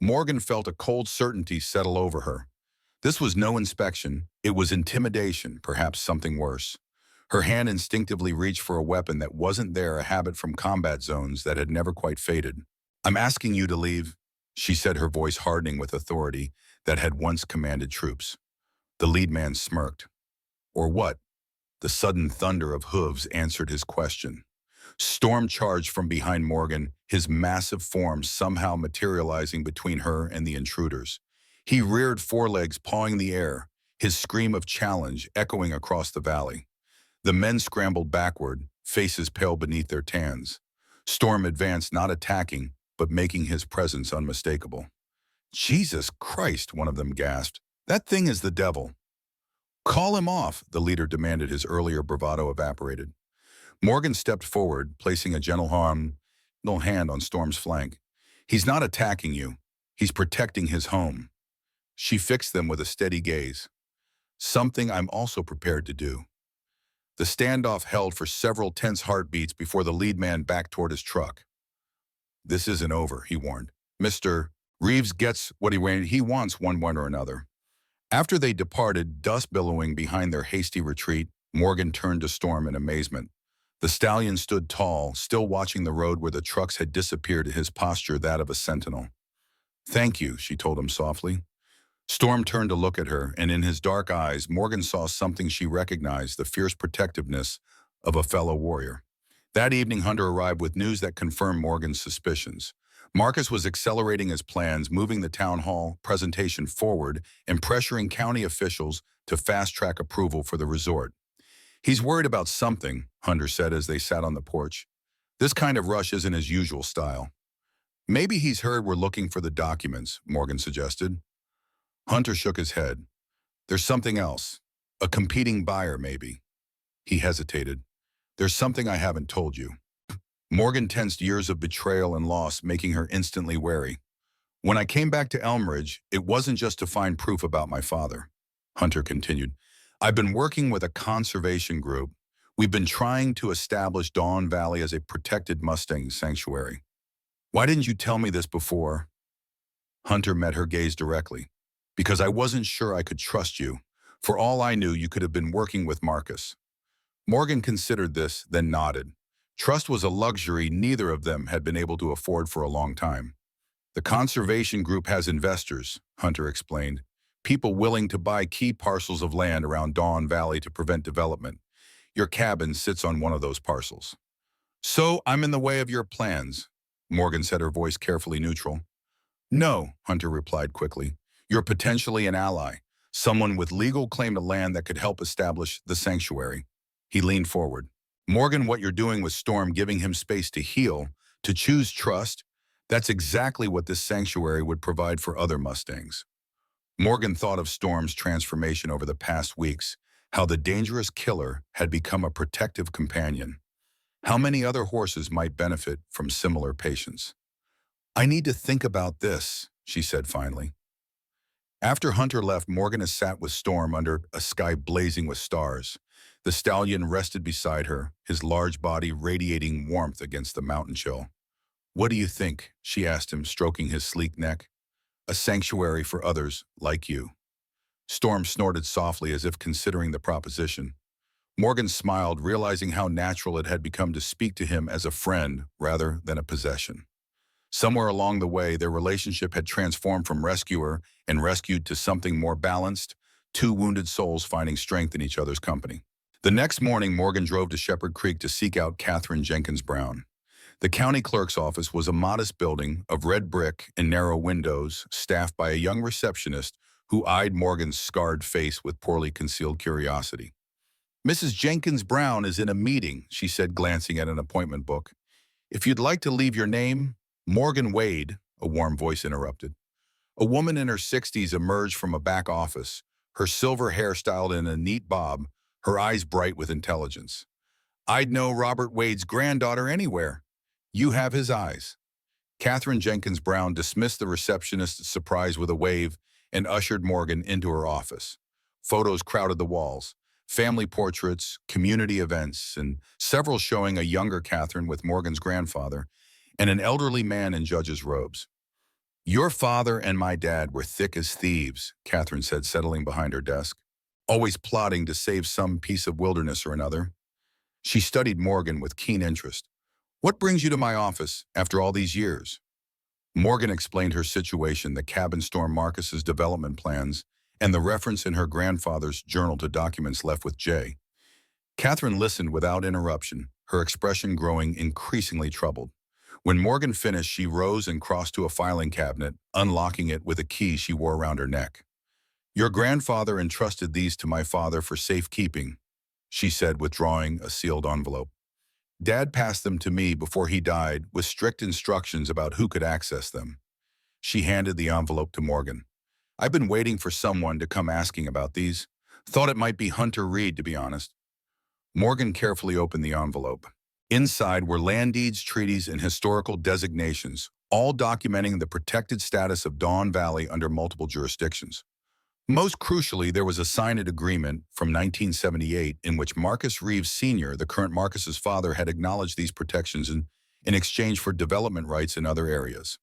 Morgan felt a cold certainty settle over her. This was no inspection. It was intimidation, perhaps something worse. Her hand instinctively reached for a weapon that wasn't there, a habit from combat zones that had never quite faded. I'm asking you to leave, she said, her voice hardening with authority that had once commanded troops. The lead man smirked. Or what? The sudden thunder of hooves answered his question. Storm charged from behind Morgan, his massive form somehow materializing between her and the intruders. He reared forelegs, pawing the air, his scream of challenge echoing across the valley. The men scrambled backward, faces pale beneath their tans. Storm advanced, not attacking, but making his presence unmistakable. Jesus Christ, one of them gasped. That thing is the devil. Call him off, the leader demanded, his earlier bravado evaporated. Morgan stepped forward, placing a gentle hand on Storm's flank. He's not attacking you. He's protecting his home. She fixed them with a steady gaze. Something I'm also prepared to do. The standoff held for several tense heartbeats before the lead man backed toward his truck. This isn't over, he warned. Mr. Reeves gets what he wants one way or another. After they departed, dust billowing behind their hasty retreat, Morgan turned to Storm in amazement. The stallion stood tall, still watching the road where the trucks had disappeared, his posture that of a sentinel. Thank you, she told him softly. Storm turned to look at her, and in his dark eyes, Morgan saw something she recognized, the fierce protectiveness of a fellow warrior. That evening, Hunter arrived with news that confirmed Morgan's suspicions. Marcus was accelerating his plans, moving the town hall presentation forward and pressuring county officials to fast-track approval for the resort. He's worried about something, Hunter said as they sat on the porch. This kind of rush isn't his usual style. Maybe he's heard we're looking for the documents, Morgan suggested. Hunter shook his head. There's something else. A competing buyer, maybe. He hesitated. There's something I haven't told you. Morgan tensed, years of betrayal and loss making her instantly wary. When I came back to Elmridge, it wasn't just to find proof about my father. Hunter continued. I've been working with a conservation group. We've been trying to establish Dawn Valley as a protected Mustang sanctuary. Why didn't you tell me this before? Hunter met her gaze directly. Because I wasn't sure I could trust you. For all I knew, you could have been working with Marcus. Morgan considered this, then nodded. Trust was a luxury neither of them had been able to afford for a long time. The conservation group has investors, Hunter explained. People willing to buy key parcels of land around Dawn Valley to prevent development. Your cabin sits on one of those parcels. So I'm in the way of your plans, Morgan said, her voice carefully neutral. No, Hunter replied quickly. You're potentially an ally, someone with legal claim to land that could help establish the sanctuary. He leaned forward. Morgan, what you're doing with Storm, giving him space to heal, to choose trust, that's exactly what this sanctuary would provide for other Mustangs. Morgan thought of Storm's transformation over the past weeks, how the dangerous killer had become a protective companion. How many other horses might benefit from similar patience? I need to think about this, she said finally. After Hunter left, Morgan had sat with Storm under a sky blazing with stars. The stallion rested beside her, his large body radiating warmth against the mountain chill. What do you think? She asked him, stroking his sleek neck. A sanctuary for others like you. Storm snorted softly as if considering the proposition. Morgan smiled, realizing how natural it had become to speak to him as a friend rather than a possession. Somewhere along the way, their relationship had transformed from rescuer and rescued to something more balanced, two wounded souls finding strength in each other's company. The next morning, Morgan drove to Shepherd Creek to seek out Catherine Jenkins Brown. The county clerk's office was a modest building of red brick and narrow windows, staffed by a young receptionist who eyed Morgan's scarred face with poorly concealed curiosity. Mrs. Jenkins Brown is in a meeting, she said, glancing at an appointment book. If you'd like to leave your name. Morgan Wade, a warm voice interrupted. A woman in her 60s emerged from a back office, her silver hair styled in a neat bob, her eyes bright with intelligence. I'd know Robert Wade's granddaughter anywhere. You have his eyes. Catherine Jenkins Brown dismissed the receptionist's surprise with a wave and ushered Morgan into her office. Photos crowded the walls, family portraits, community events, and several showing a younger Catherine with Morgan's grandfather and an elderly man in judge's robes. Your father and my dad were thick as thieves, Catherine said, settling behind her desk, always plotting to save some piece of wilderness or another. She studied Morgan with keen interest. What brings you to my office after all these years? Morgan explained her situation, the cabin storm Marcus's development plans, and the reference in her grandfather's journal to documents left with Jay. Catherine listened without interruption, her expression growing increasingly troubled. When Morgan finished, she rose and crossed to a filing cabinet, unlocking it with a key she wore around her neck. Your grandfather entrusted these to my father for safekeeping, she said, withdrawing a sealed envelope. Dad passed them to me before he died with strict instructions about who could access them. She handed the envelope to Morgan. I've been waiting for someone to come asking about these. Thought it might be Hunter Reed, to be honest. Morgan carefully opened the envelope. Inside were land deeds, treaties, and historical designations, all documenting the protected status of Dawn Valley under multiple jurisdictions. Most crucially, there was a signed agreement from 1978 in which Marcus Reeves Sr., the current Marcus's father, had acknowledged these protections in exchange for development rights in other areas.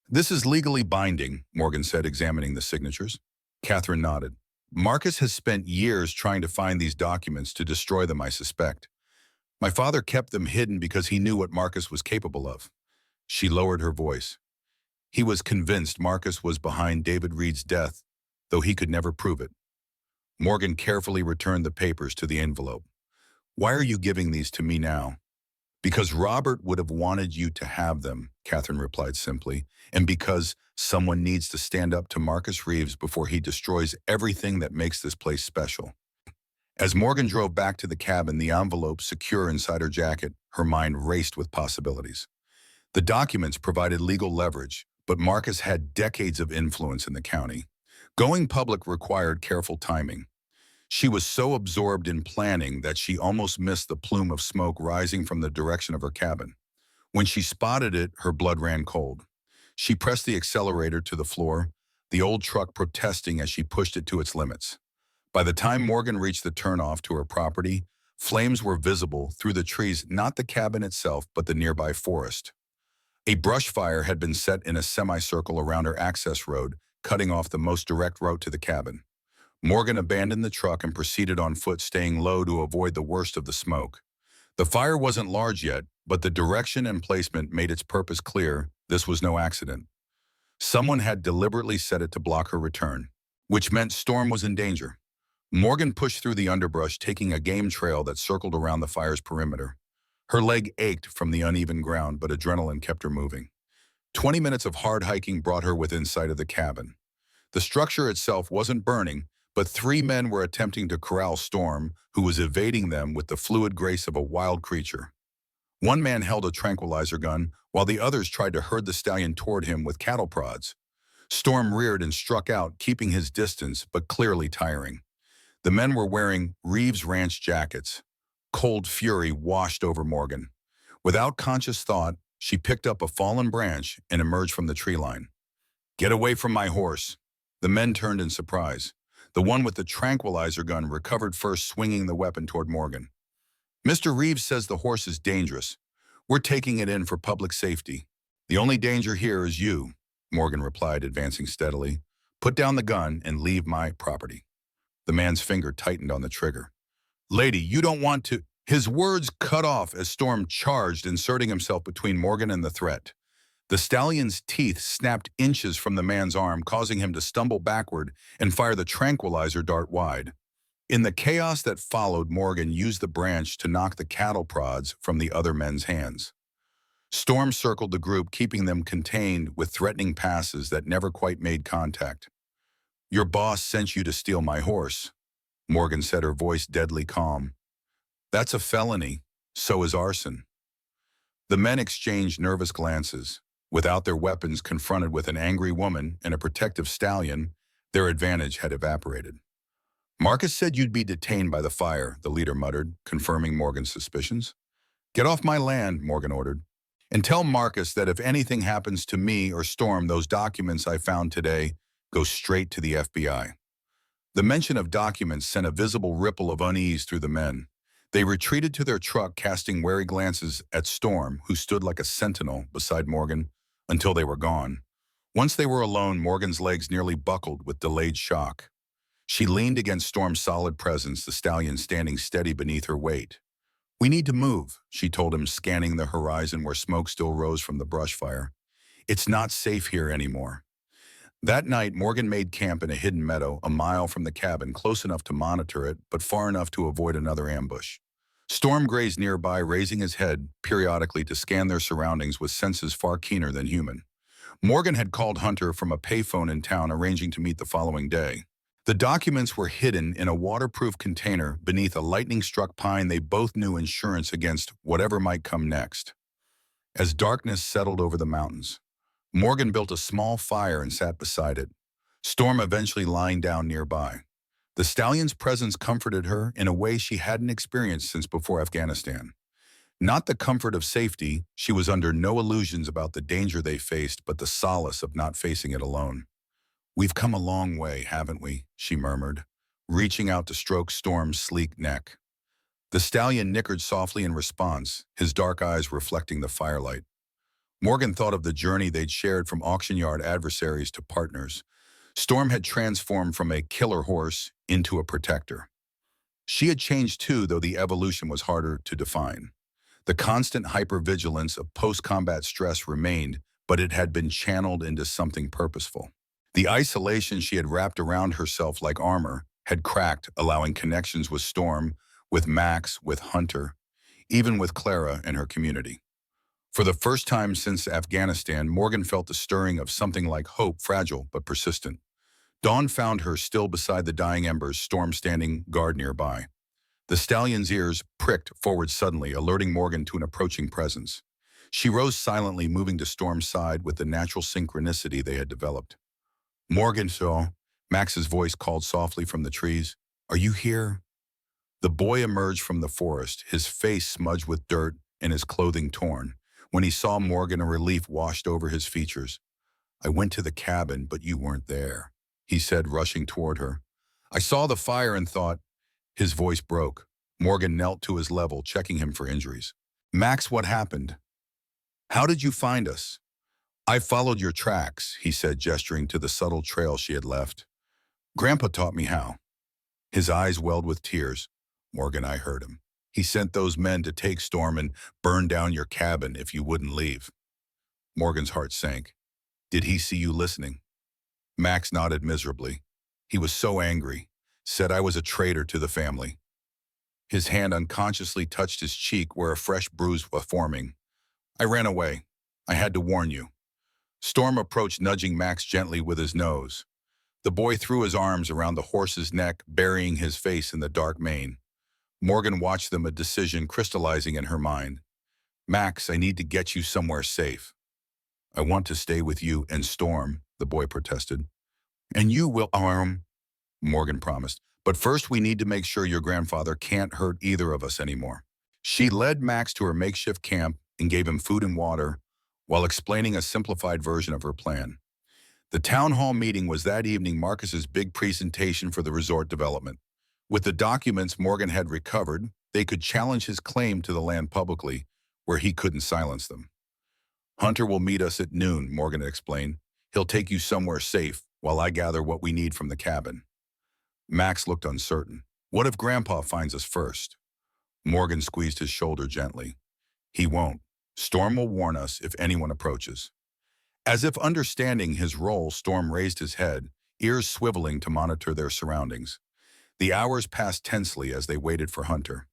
This is legally binding, Morgan said, examining the signatures. Catherine nodded. Marcus has spent years trying to find these documents to destroy them, I suspect. My father kept them hidden because he knew what Marcus was capable of. She lowered her voice. He was convinced Marcus was behind David Reed's death, though he could never prove it. Morgan carefully returned the papers to the envelope. Why are you giving these to me now? Because Robert would have wanted you to have them, Catherine replied simply, and because someone needs to stand up to Marcus Reeves before he destroys everything that makes this place special. As Morgan drove back to the cabin, the envelope secure inside her jacket, her mind raced with possibilities. The documents provided legal leverage, but Marcus had decades of influence in the county. Going public required careful timing. She was so absorbed in planning that she almost missed the plume of smoke rising from the direction of her cabin. When she spotted it, her blood ran cold. She pressed the accelerator to the floor, the old truck protesting as she pushed it to its limits. By the time Morgan reached the turnoff to her property, flames were visible through the trees, not the cabin itself, but the nearby forest. A brush fire had been set in a semicircle around her access road, cutting off the most direct route to the cabin. Morgan abandoned the truck and proceeded on foot, staying low to avoid the worst of the smoke. The fire wasn't large yet, but the direction and placement made its purpose clear. This was no accident. Someone had deliberately set it to block her return, which meant Storm was in danger. Morgan pushed through the underbrush, taking a game trail that circled around the fire's perimeter. Her leg ached from the uneven ground, but adrenaline kept her moving. 20 minutes of hard hiking brought her within sight of the cabin. The structure itself wasn't burning, but three men were attempting to corral Storm, who was evading them with the fluid grace of a wild creature. One man held a tranquilizer gun, while the others tried to herd the stallion toward him with cattle prods. Storm reared and struck out, keeping his distance, but clearly tiring. The men were wearing Reeves Ranch jackets. Cold fury washed over Morgan. Without conscious thought, she picked up a fallen branch and emerged from the tree line. "Get away from my horse." The men turned in surprise. The one with the tranquilizer gun recovered first, swinging the weapon toward Morgan. "Mr. Reeves says the horse is dangerous. We're taking it in for public safety. The only danger here is you," Morgan replied, advancing steadily. "Put down the gun and leave my property." The man's finger tightened on the trigger. "Lady, you don't want to—" His words cut off as Storm charged, inserting himself between Morgan and the threat. The stallion's teeth snapped inches from the man's arm, causing him to stumble backward and fire the tranquilizer dart wide. In the chaos that followed, Morgan used the branch to knock the cattle prods from the other men's hands. Storm circled the group, keeping them contained with threatening passes that never quite made contact. "Your boss sent you to steal my horse," Morgan said, her voice deadly calm. "That's a felony. So is arson." The men exchanged nervous glances. Without their weapons, confronted with an angry woman and a protective stallion, their advantage had evaporated. "Marcus said you'd be detained by the fire," the leader muttered, confirming Morgan's suspicions. "Get off my land," Morgan ordered. "And tell Marcus that if anything happens to me or Storm, those documents I found today go straight to the FBI." The mention of documents sent a visible ripple of unease through the men. They retreated to their truck, casting wary glances at Storm, who stood like a sentinel beside Morgan, until they were gone. Once they were alone, Morgan's legs nearly buckled with delayed shock. She leaned against Storm's solid presence, the stallion standing steady beneath her weight. "We need to move," she told him, scanning the horizon where smoke still rose from the brush fire. "It's not safe here anymore." That night, Morgan made camp in a hidden meadow, a mile from the cabin, close enough to monitor it, but far enough to avoid another ambush. Storm grazed nearby, raising his head periodically to scan their surroundings with senses far keener than human. Morgan had called Hunter from a payphone in town, arranging to meet the following day. The documents were hidden in a waterproof container beneath a lightning-struck pine. They both knew insurance against whatever might come next. As darkness settled over the mountains, Morgan built a small fire and sat beside it, Storm eventually lying down nearby. The stallion's presence comforted her in a way she hadn't experienced since before Afghanistan. Not the comfort of safety, she was under no illusions about the danger they faced, but the solace of not facing it alone. "We've come a long way, haven't we?" she murmured, reaching out to stroke Storm's sleek neck. The stallion nickered softly in response, his dark eyes reflecting the firelight. Morgan thought of the journey they'd shared, from auction yard adversaries to partners. Storm had transformed from a killer horse into a protector. She had changed too, though the evolution was harder to define. The constant hypervigilance of post-combat stress remained, but it had been channeled into something purposeful. The isolation she had wrapped around herself like armor had cracked, allowing connections with Storm, with Max, with Hunter, even with Clara and her community. For the first time since Afghanistan, Morgan felt the stirring of something like hope, fragile but persistent. Dawn found her still beside the dying embers, Storm standing guard nearby. The stallion's ears pricked forward suddenly, alerting Morgan to an approaching presence. She rose silently, moving to Storm's side with the natural synchronicity they had developed. "Morgan, so," Max's voice called softly from the trees. "Are you here?" The boy emerged from the forest, his face smudged with dirt and his clothing torn. When he saw Morgan, a relief washed over his features. "I went to the cabin, but you weren't there," he said, rushing toward her. I saw the fire and thought, his voice broke. Morgan knelt to his level, checking him for injuries. Max, what happened? How did you find us? I followed your tracks, he said, gesturing to the subtle trail she had left. Grandpa taught me how. His eyes welled with tears. Morgan, I heard him. He sent those men to take Storm and burn down your cabin if you wouldn't leave. Morgan's heart sank. Did he see you listening? Max nodded miserably. He was so angry, said I was a traitor to the family. His hand unconsciously touched his cheek where a fresh bruise was forming. I ran away. I had to warn you. Storm approached, nudging Max gently with his nose. The boy threw his arms around the horse's neck, burying his face in the dark mane. Morgan watched them, a decision crystallizing in her mind. Max, I need to get you somewhere safe. I want to stay with you and Storm, the boy protested. And you will, Morgan promised. But first we need to make sure your grandfather can't hurt either of us anymore. She led Max to her makeshift camp and gave him food and water while explaining a simplified version of her plan. The town hall meeting was that evening Marcus's big presentation for the resort development. With the documents Morgan had recovered, they could challenge his claim to the land publicly, where he couldn't silence them. Hunter will meet us at noon, Morgan explained. He'll take you somewhere safe while I gather what we need from the cabin. Max looked uncertain. What if Grandpa finds us first? Morgan squeezed his shoulder gently. He won't. Storm will warn us if anyone approaches. As if understanding his role, Storm raised his head, ears swiveling to monitor their surroundings. The hours passed tensely as they waited for Hunter.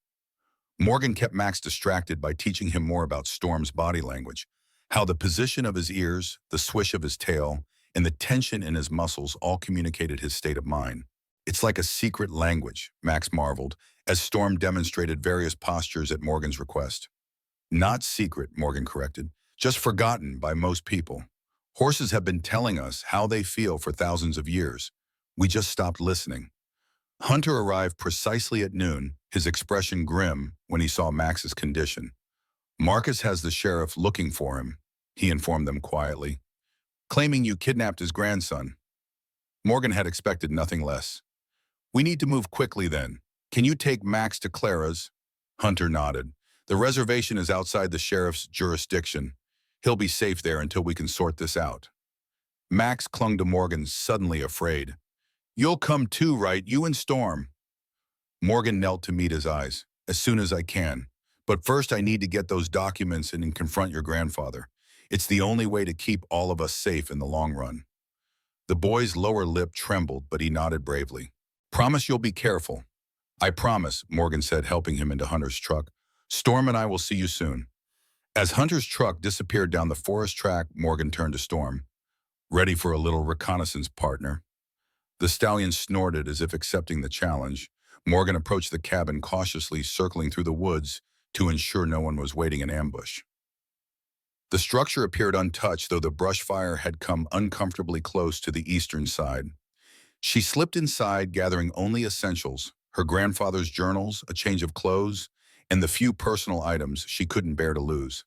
Morgan kept Max distracted by teaching him more about Storm's body language, how the position of his ears, the swish of his tail, and the tension in his muscles all communicated his state of mind. It's like a secret language, Max marveled, as Storm demonstrated various postures at Morgan's request. Not secret, Morgan corrected, just forgotten by most people. Horses have been telling us how they feel for thousands of years. We just stopped listening. Hunter arrived precisely at noon, his expression grim when he saw Max's condition. Marcus has the sheriff looking for him, he informed them quietly, claiming you kidnapped his grandson. Morgan had expected nothing less. We need to move quickly then. Can you take Max to Clara's? Hunter nodded. The reservation is outside the sheriff's jurisdiction. He'll be safe there until we can sort this out. Max clung to Morgan, suddenly afraid. You'll come too, right? You and Storm. Morgan knelt to meet his eyes. As soon as I can. But first I need to get those documents and confront your grandfather. It's the only way to keep all of us safe in the long run. The boy's lower lip trembled, but he nodded bravely. Promise you'll be careful. I promise, Morgan said, helping him into Hunter's truck. Storm and I will see you soon. As Hunter's truck disappeared down the forest track, Morgan turned to Storm. Ready for a little reconnaissance, partner? The stallion snorted as if accepting the challenge. Morgan approached the cabin cautiously, circling through the woods to ensure no one was waiting in ambush. The structure appeared untouched, though the brush fire had come uncomfortably close to the eastern side. She slipped inside, gathering only essentials, her grandfather's journals, a change of clothes, and the few personal items she couldn't bear to lose.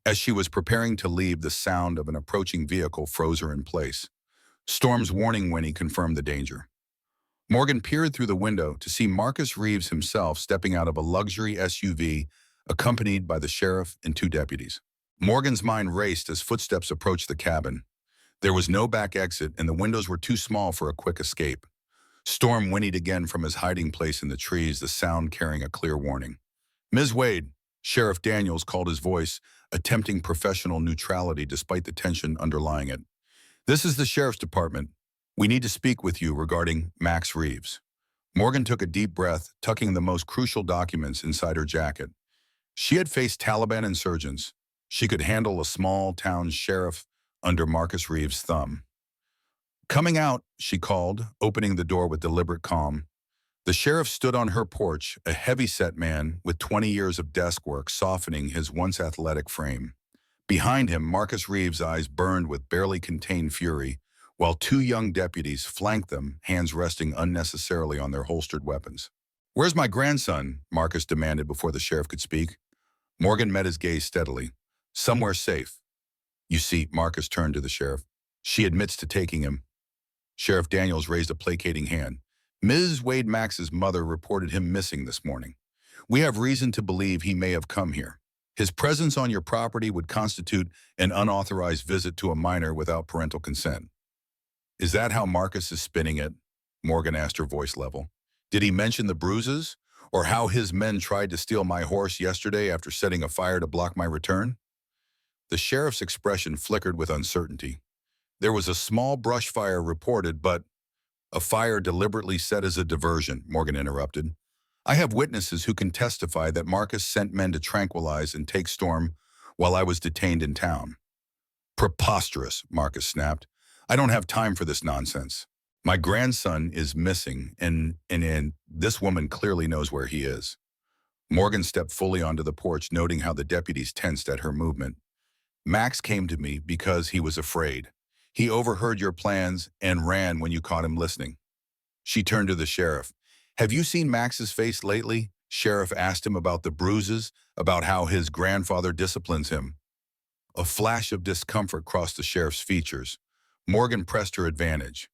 As she was preparing to leave, the sound of an approaching vehicle froze her in place. Storm's warning whinny confirmed the danger. Morgan peered through the window to see Marcus Reeves himself stepping out of a luxury SUV, accompanied by the sheriff and two deputies. Morgan's mind raced as footsteps approached the cabin. There was no back exit, and the windows were too small for a quick escape. Storm whinnied again from his hiding place in the trees, the sound carrying a clear warning. Ms. Wade, Sheriff Daniels called his voice, attempting professional neutrality despite the tension underlying it. This is the sheriff's department. We need to speak with you regarding Max Reeves. Morgan took a deep breath, tucking the most crucial documents inside her jacket. She had faced Taliban insurgents. She could handle a small town sheriff under Marcus Reeves' thumb. Coming out, she called, opening the door with deliberate calm. The sheriff stood on her porch, a heavy-set man with 20 years of desk work softening his once athletic frame. Behind him, Marcus Reeves' eyes burned with barely contained fury, while two young deputies flanked them, hands resting unnecessarily on their holstered weapons. Where's my grandson? Marcus demanded before the sheriff could speak. Morgan met his gaze steadily. Somewhere safe. You see, Marcus turned to the sheriff. She admits to taking him. Sheriff Daniels raised a placating hand. Ms. Wade Max's mother reported him missing this morning. We have reason to believe he may have come here. His presence on your property would constitute an unauthorized visit to a minor without parental consent. Is that how Marcus is spinning it? Morgan asked, her voice level. Did he mention the bruises? Or how his men tried to steal my horse yesterday after setting a fire to block my return? The sheriff's expression flickered with uncertainty. There was a small brush fire reported, but a fire deliberately set as a diversion, Morgan interrupted. I have witnesses who can testify that Marcus sent men to tranquilize and take Storm while I was detained in town. Preposterous, Marcus snapped. I don't have time for this nonsense. My grandson is missing, and this woman clearly knows where he is. Morgan stepped fully onto the porch, noting how the deputies tensed at her movement. Max came to me because he was afraid. He overheard your plans and ran when you caught him listening. She turned to the sheriff. Have you seen Max's face lately? Sheriff asked him about the bruises, about how his grandfather disciplines him. A flash of discomfort crossed the sheriff's features. Morgan pressed her advantage.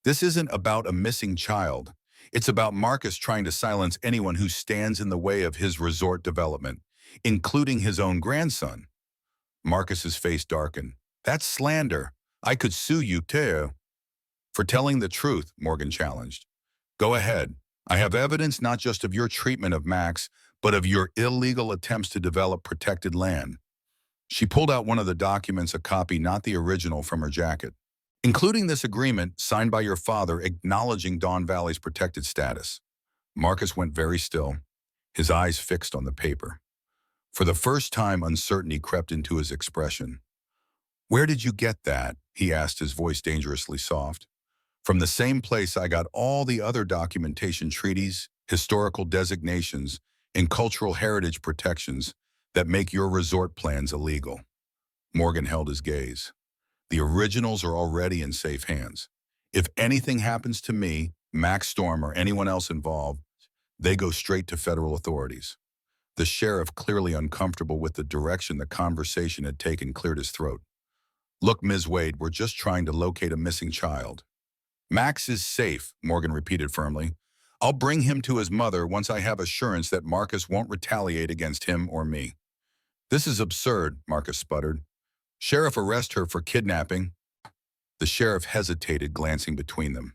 This isn't about a missing child. It's about Marcus trying to silence anyone who stands in the way of his resort development, including his own grandson. Marcus's face darkened. That's slander. I could sue you, too. For telling the truth, Morgan challenged. Go ahead. I have evidence not just of your treatment of Max, but of your illegal attempts to develop protected land. She pulled out one of the documents, a copy, not the original, from her jacket. Including this agreement signed by your father acknowledging Dawn Valley's protected status. Marcus went very still, his eyes fixed on the paper. For the first time, uncertainty crept into his expression. Where did you get that? He asked, his voice dangerously soft. From the same place I got all the other documentation, treaties, historical designations, and cultural heritage protections that make your resort plans illegal. Morgan held his gaze. The originals are already in safe hands. If anything happens to me, Max Storm, or anyone else involved, they go straight to federal authorities. The sheriff, clearly uncomfortable with the direction the conversation had taken, cleared his throat. Look, Ms. Wade, we're just trying to locate a missing child. Max is safe, Morgan repeated firmly. I'll bring him to his mother once I have assurance that Marcus won't retaliate against him or me. This is absurd, Marcus sputtered. Sheriff, arrest her for kidnapping. The sheriff hesitated, glancing between them.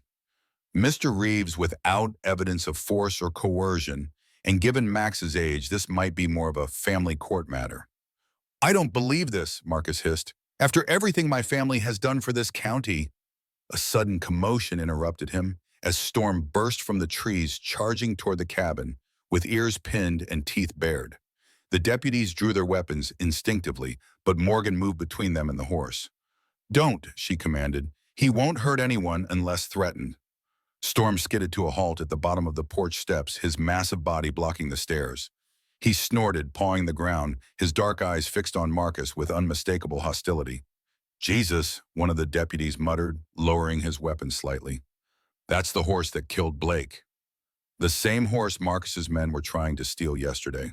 Mr. Reeves, without evidence of force or coercion, and given Max's age, this might be more of a family court matter. I don't believe this, Marcus hissed. After everything my family has done for this county. A sudden commotion interrupted him as Storm burst from the trees, charging toward the cabin, with ears pinned and teeth bared. The deputies drew their weapons instinctively, but Morgan moved between them and the horse. Don't, she commanded. He won't hurt anyone unless threatened. Storm skidded to a halt at the bottom of the porch steps, his massive body blocking the stairs. He snorted, pawing the ground, his dark eyes fixed on Marcus with unmistakable hostility. Jesus, one of the deputies muttered, lowering his weapon slightly. That's the horse that killed Blake. The same horse Marcus's men were trying to steal yesterday,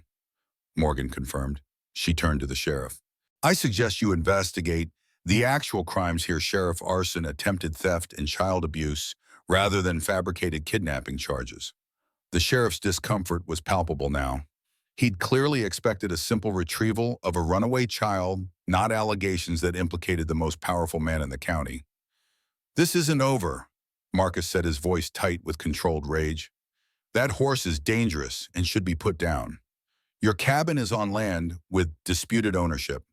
Morgan confirmed. She turned to the sheriff. I suggest you investigate the actual crimes here, Sheriff: arson, attempted theft, and child abuse, rather than fabricated kidnapping charges. The sheriff's discomfort was palpable now. He'd clearly expected a simple retrieval of a runaway child, not allegations that implicated the most powerful man in the county. This isn't over, Marcus said, his voice tight with controlled rage. That horse is dangerous and should be put down. Your cabin is on land with disputed ownership,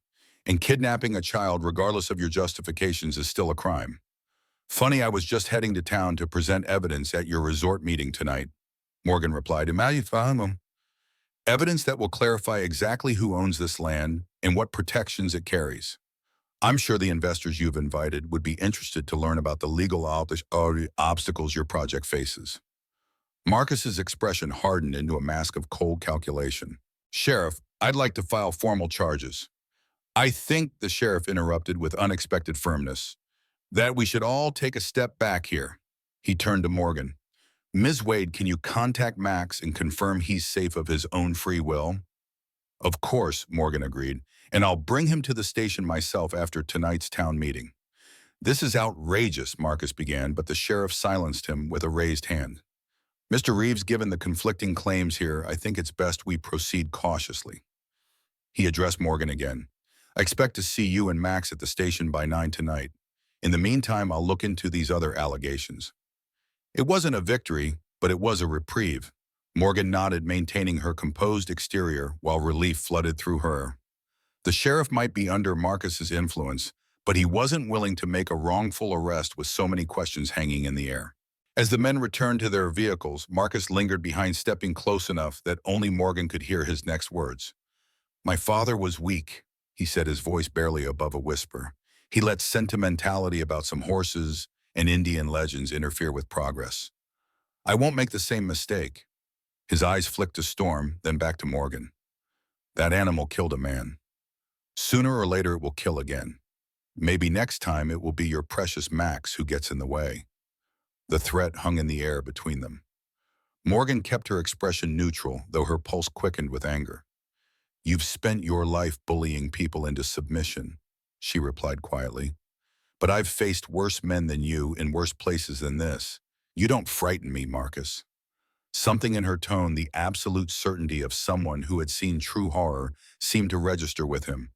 and kidnapping a child, regardless of your justifications, is still a crime. Funny, I was just heading to town to present evidence at your resort meeting tonight, Morgan replied. Evidence that will clarify exactly who owns this land and what protections it carries. I'm sure the investors you've invited would be interested to learn about the legal obstacles your project faces. Marcus's expression hardened into a mask of cold calculation. Sheriff, I'd like to file formal charges. I think, the sheriff interrupted with unexpected firmness, that we should all take a step back here. He turned to Morgan. Ms. Wade, can you contact Max and confirm he's safe of his own free will? Of course, Morgan agreed, and I'll bring him to the station myself after tonight's town meeting. This is outrageous, Marcus began, but the sheriff silenced him with a raised hand. Mr. Reeves, given the conflicting claims here, I think it's best we proceed cautiously. He addressed Morgan again. I expect to see you and Max at the station by 9 tonight. In the meantime, I'll look into these other allegations. It wasn't a victory, but it was a reprieve. Morgan nodded, maintaining her composed exterior while relief flooded through her. The sheriff might be under Marcus's influence, but he wasn't willing to make a wrongful arrest with so many questions hanging in the air. As the men returned to their vehicles, Marcus lingered behind, stepping close enough that only Morgan could hear his next words. My father was weak, he said, his voice barely above a whisper. He let sentimentality about some horses and Indian legends interfere with progress. I won't make the same mistake. His eyes flicked to Storm, then back to Morgan. That animal killed a man. Sooner or later it will kill again. Maybe next time it will be your precious Max who gets in the way. The threat hung in the air between them. Morgan kept her expression neutral, though her pulse quickened with anger. You've spent your life bullying people into submission, she replied quietly. But I've faced worse men than you in worse places than this. You don't frighten me, Marcus. Something in her tone, the absolute certainty of someone who had seen true horror, seemed to register with him.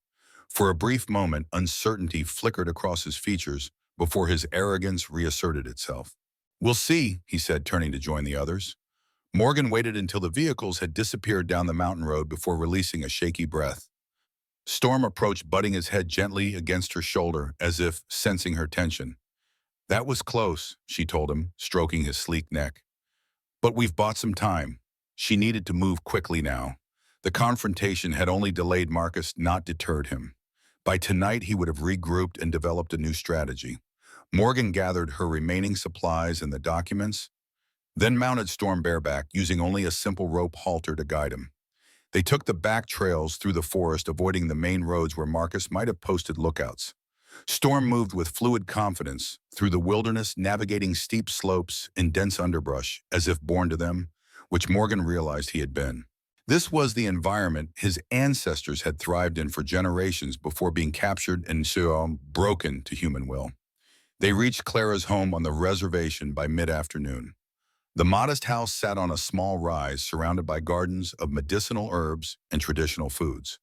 For a brief moment, uncertainty flickered across his features before his arrogance reasserted itself. We'll see, he said, turning to join the others. Morgan waited until the vehicles had disappeared down the mountain road before releasing a shaky breath. Storm approached, butting his head gently against her shoulder, as if sensing her tension. That was close, she told him, stroking his sleek neck. But we've bought some time. She needed to move quickly now. The confrontation had only delayed Marcus, not deterred him. By tonight, he would have regrouped and developed a new strategy. Morgan gathered her remaining supplies and the documents, then mounted Storm bareback, using only a simple rope halter to guide him. They took the back trails through the forest, avoiding the main roads where Marcus might have posted lookouts. Storm moved with fluid confidence through the wilderness, navigating steep slopes and dense underbrush as if born to them, which Morgan realized he had been. This was the environment his ancestors had thrived in for generations before being captured and so broken to human will. They reached Clara's home on the reservation by mid-afternoon. The modest house sat on a small rise surrounded by gardens of medicinal herbs and traditional foods.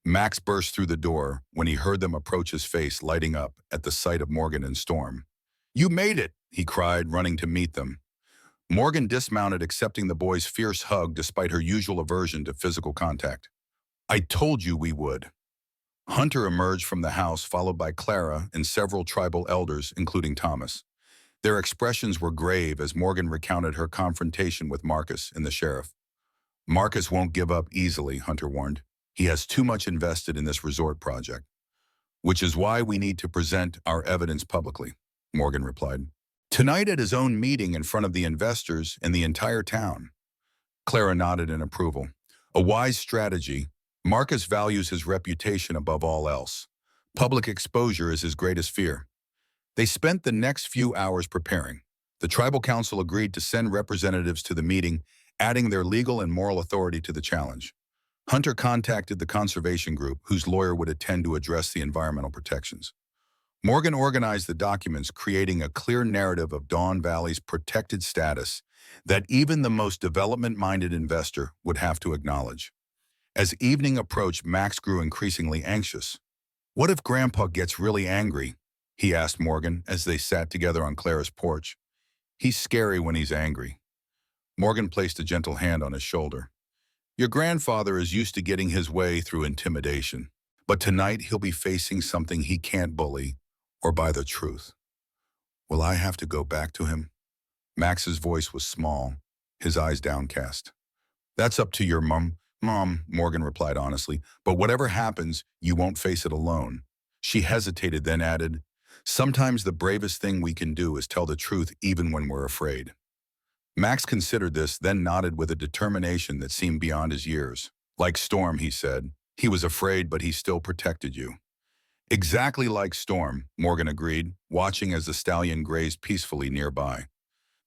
Max burst through the door when he heard them approach, his face lighting up at the sight of Morgan and Storm. You made it, he cried, running to meet them. Morgan dismounted, accepting the boy's fierce hug despite her usual aversion to physical contact. I told you we would. Hunter emerged from the house, followed by Clara and several tribal elders, including Thomas. Their expressions were grave as Morgan recounted her confrontation with Marcus and the sheriff. Marcus won't give up easily, Hunter warned. He has too much invested in this resort project. Which is why we need to present our evidence publicly, Morgan replied. Tonight at his own meeting in front of the investors and the entire town. Clara nodded in approval. A wise strategy. Marcus values his reputation above all else. Public exposure is his greatest fear. They spent the next few hours preparing. The tribal council agreed to send representatives to the meeting, adding their legal and moral authority to the challenge. Hunter contacted the conservation group, whose lawyer would attend to address the environmental protections. Morgan organized the documents, creating a clear narrative of Dawn Valley's protected status that even the most development-minded investor would have to acknowledge. As evening approached, Max grew increasingly anxious. What if Grandpa gets really angry? He asked Morgan as they sat together on Clara's porch. He's scary when he's angry. Morgan placed a gentle hand on his shoulder. Your grandfather is used to getting his way through intimidation, but tonight he'll be facing something he can't bully or buy the truth. Will I have to go back to him? Max's voice was small, his eyes downcast. That's up to your mom, Morgan replied honestly, but whatever happens, you won't face it alone. She hesitated, then added, sometimes the bravest thing we can do is tell the truth even when we're afraid. Max considered this, then nodded with a determination that seemed beyond his years. Like Storm, he said. He was afraid, but he still protected you. Exactly like Storm, Morgan agreed, watching as the stallion grazed peacefully nearby.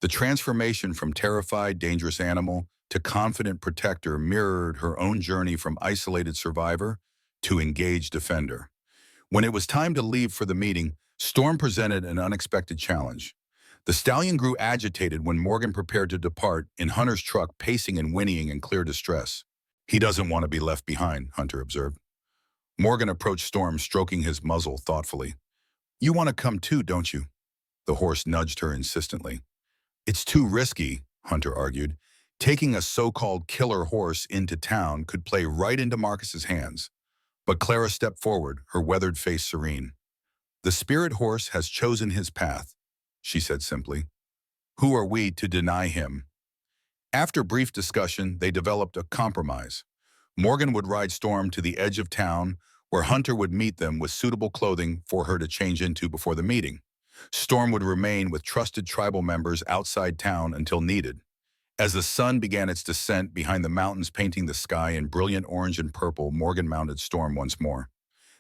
The transformation from terrified, dangerous animal to confident protector mirrored her own journey from isolated survivor to engaged defender. When it was time to leave for the meeting, Storm presented an unexpected challenge. The stallion grew agitated when Morgan prepared to depart in Hunter's truck, pacing and whinnying in clear distress. He doesn't want to be left behind, Hunter observed. Morgan approached Storm, stroking his muzzle thoughtfully. You want to come too, don't you? The horse nudged her insistently. It's too risky, Hunter argued. Taking a so-called killer horse into town could play right into Marcus's hands. But Clara stepped forward, her weathered face serene. The spirit horse has chosen his path, she said simply. Who are we to deny him? After brief discussion, they developed a compromise. Morgan would ride Storm to the edge of town, where Hunter would meet them with suitable clothing for her to change into before the meeting. Storm would remain with trusted tribal members outside town until needed. As the sun began its descent behind the mountains, painting the sky in brilliant orange and purple, Morgan mounted Storm once more.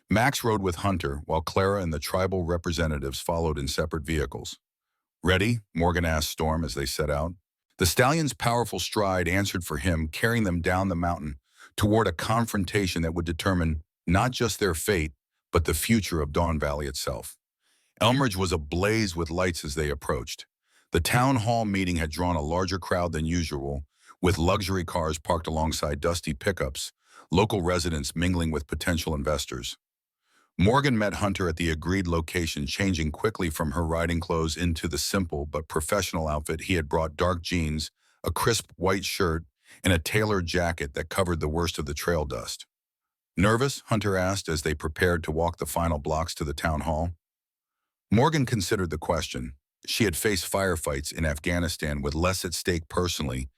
Max rode with Hunter, while Clara and the tribal representatives followed in separate vehicles. Ready? Morgan asked Storm as they set out. The stallion's powerful stride answered for him, carrying them down the mountain toward a confrontation that would determine not just their fate, but the future of Dawn Valley itself. Elmridge was ablaze with lights as they approached. The town hall meeting had drawn a larger crowd than usual, with luxury cars parked alongside dusty pickups, local residents mingling with potential investors. Morgan met Hunter at the agreed location, changing quickly from her riding clothes into the simple but professional outfit he had brought: dark jeans, a crisp white shirt, and a tailored jacket that covered the worst of the trail dust. Nervous? Hunter asked as they prepared to walk the final blocks to the town hall. Morgan considered the question. She had faced firefights in Afghanistan with less at stake personally,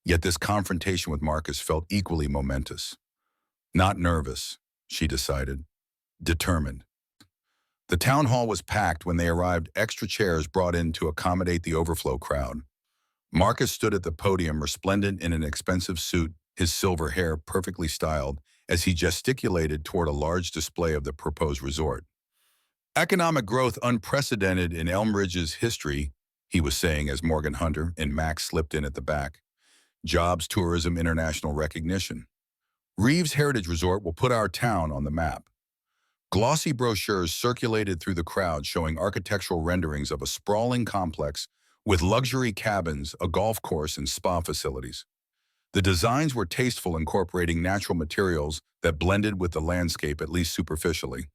yet this confrontation with Marcus felt equally momentous. Not nervous, she decided. Determined. The town hall was packed when they arrived, extra chairs brought in to accommodate the overflow crowd. Marcus stood at the podium, resplendent in an expensive suit, his silver hair perfectly styled, as he gesticulated toward a large display of the proposed resort. Economic growth unprecedented in Elmridge's history, he was saying as Morgan, Hunter, and Max slipped in at the back. Jobs, tourism, international recognition. Reeves Heritage Resort will put our town on the map. Glossy brochures circulated through the crowd showing architectural renderings of a sprawling complex with luxury cabins, a golf course, and spa facilities. The designs were tasteful, incorporating natural materials that blended with the landscape, at least superficially.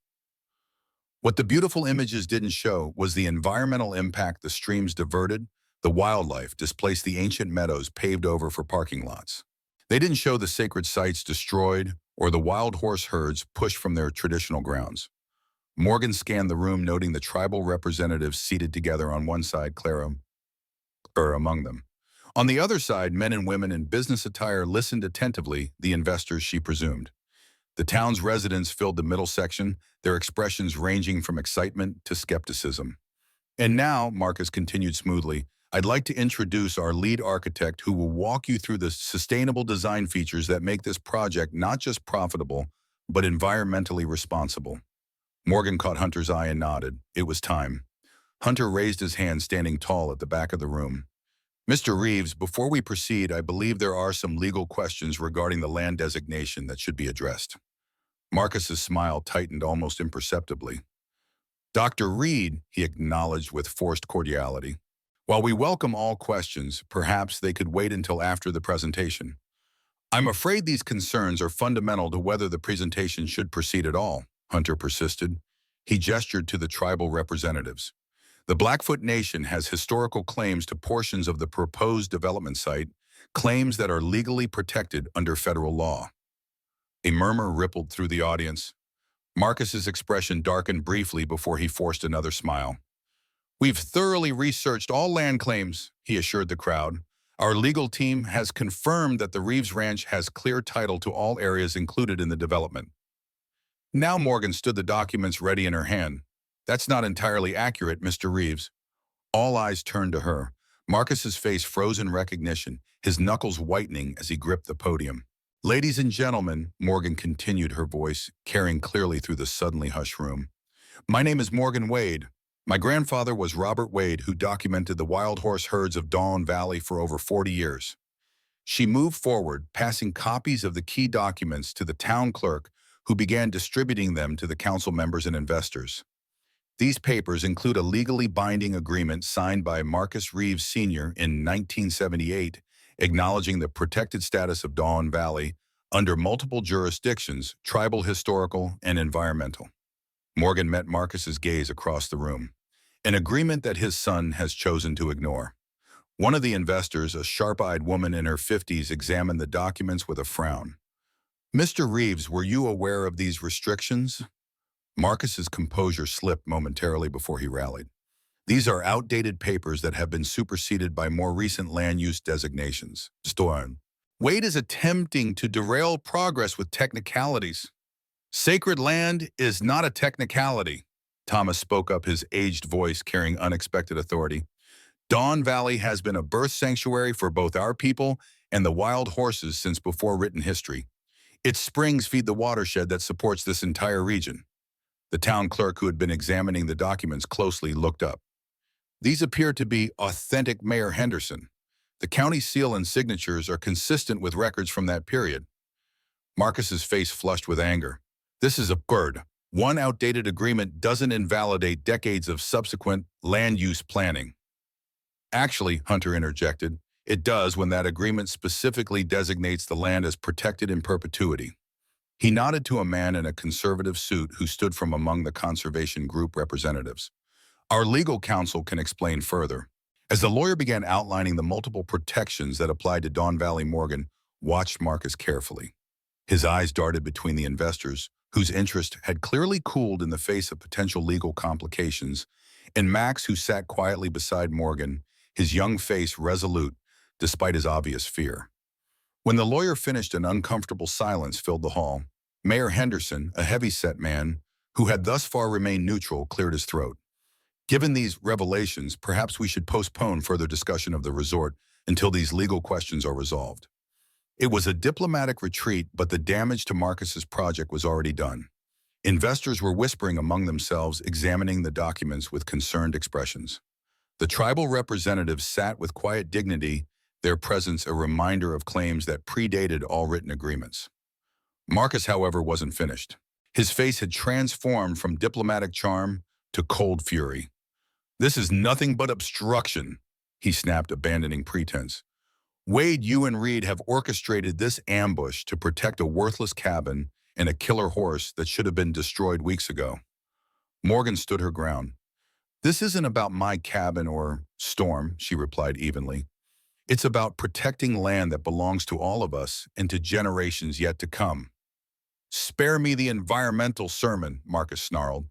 What the beautiful images didn't show was the environmental impact: the streams diverted, the wildlife displaced, the ancient meadows paved over for parking lots. They didn't show the sacred sites destroyed or the wild horse herds pushed from their traditional grounds. Morgan scanned the room, noting the tribal representatives seated together on one side, Clara among them. On the other side, men and women in business attire listened attentively, the investors, she presumed. The town's residents filled the middle section, their expressions ranging from excitement to skepticism. And now, Marcus continued smoothly, I'd like to introduce our lead architect, who will walk you through the sustainable design features that make this project not just profitable, but environmentally responsible. Morgan caught Hunter's eye and nodded. It was time. Hunter raised his hand, standing tall at the back of the room. Mr. Reeves, before we proceed, I believe there are some legal questions regarding the land designation that should be addressed. Marcus's smile tightened almost imperceptibly. Dr. Reed, he acknowledged with forced cordiality. While we welcome all questions, perhaps they could wait until after the presentation. I'm afraid these concerns are fundamental to whether the presentation should proceed at all, Hunter persisted. He gestured to the tribal representatives. The Blackfoot Nation has historical claims to portions of the proposed development site, claims that are legally protected under federal law. A murmur rippled through the audience. Marcus's expression darkened briefly before he forced another smile. We've thoroughly researched all land claims, he assured the crowd. Our legal team has confirmed that the Reeves Ranch has clear title to all areas included in the development. Now Morgan stood, the documents ready in her hand. That's not entirely accurate, Mr. Reeves. All eyes turned to her. Marcus's face froze in recognition, his knuckles whitening as he gripped the podium. Ladies and gentlemen, Morgan continued, her voice carrying clearly through the suddenly hushed room. My name is Morgan Wade. My grandfather was Robert Wade, who documented the wild horse herds of Dawn Valley for over 40 years. She moved forward, passing copies of the key documents to the town clerk, who began distributing them to the council members and investors. These papers include a legally binding agreement signed by Marcus Reeves Sr. in 1978, acknowledging the protected status of Don Valley under multiple jurisdictions, tribal, historical, and environmental. Morgan met Marcus's gaze across the room, an agreement that his son has chosen to ignore. One of the investors, a sharp-eyed woman in her 50s, examined the documents with a frown. "Mr. Reeves, were you aware of these restrictions?" Marcus's composure slipped momentarily before he rallied. "These are outdated papers that have been superseded by more recent land use designations." Storm. "Wade is attempting to derail progress with technicalities." "Sacred land is not a technicality," Thomas spoke up, his aged voice carrying unexpected authority. "Don Valley has been a birth sanctuary for both our people and the wild horses since before written history. Its springs feed the watershed that supports this entire region." The town clerk, who had been examining the documents closely, looked up. "These appear to be authentic, Mayor Henderson. The county seal and signatures are consistent with records from that period." Marcus's face flushed with anger. "This is absurd. One outdated agreement doesn't invalidate decades of subsequent land use planning." "Actually," Hunter interjected, "it does when that agreement specifically designates the land as protected in perpetuity." He nodded to a man in a conservative suit who stood from among the conservation group representatives. "Our legal counsel can explain further." As the lawyer began outlining the multiple protections that applied to Don Valley, Morgan watched Marcus carefully. His eyes darted between the investors, whose interest had clearly cooled in the face of potential legal complications, and Max, who sat quietly beside Morgan, his young face resolute despite his obvious fear. When the lawyer finished, an uncomfortable silence filled the hall. Mayor Henderson, a heavy-set man who had thus far remained neutral, cleared his throat. "Given these revelations, perhaps we should postpone further discussion of the resort until these legal questions are resolved." It was a diplomatic retreat, but the damage to Marcus's project was already done. Investors were whispering among themselves, examining the documents with concerned expressions. The tribal representatives sat with quiet dignity, their presence a reminder of claims that predated all written agreements. Marcus, however, wasn't finished. His face had transformed from diplomatic charm to cold fury. "This is nothing but obstruction," he snapped, abandoning pretense. "Wade, you and Reed have orchestrated this ambush to protect a worthless cabin and a killer horse that should have been destroyed weeks ago." Morgan stood her ground. "This isn't about my cabin or Storm," she replied evenly. "It's about protecting land that belongs to all of us and to generations yet to come." "Spare me the environmental sermon," Marcus snarled.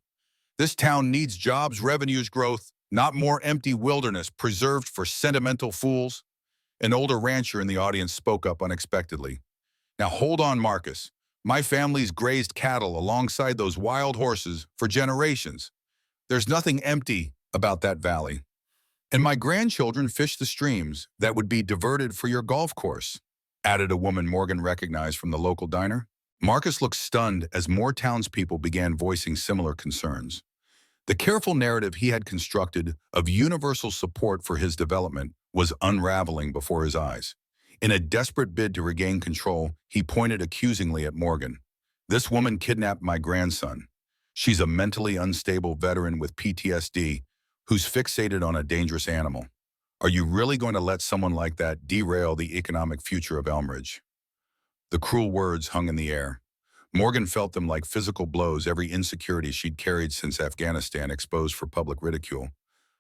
"This town needs jobs, revenues, growth, not more empty wilderness preserved for sentimental fools." An older rancher in the audience spoke up unexpectedly. "Now hold on, Marcus. My family's grazed cattle alongside those wild horses for generations. There's nothing empty about that valley. And my grandchildren fish the streams that would be diverted for your golf course," added a woman Morgan recognized from the local diner. Marcus looked stunned as more townspeople began voicing similar concerns. The careful narrative he had constructed of universal support for his development was unraveling before his eyes. In a desperate bid to regain control, he pointed accusingly at Morgan. "This woman kidnapped my grandson. She's a mentally unstable veteran with PTSD who's fixated on a dangerous animal. Are you really going to let someone like that derail the economic future of Elmridge?" The cruel words hung in the air. Morgan felt them like physical blows, every insecurity she'd carried since Afghanistan exposed for public ridicule.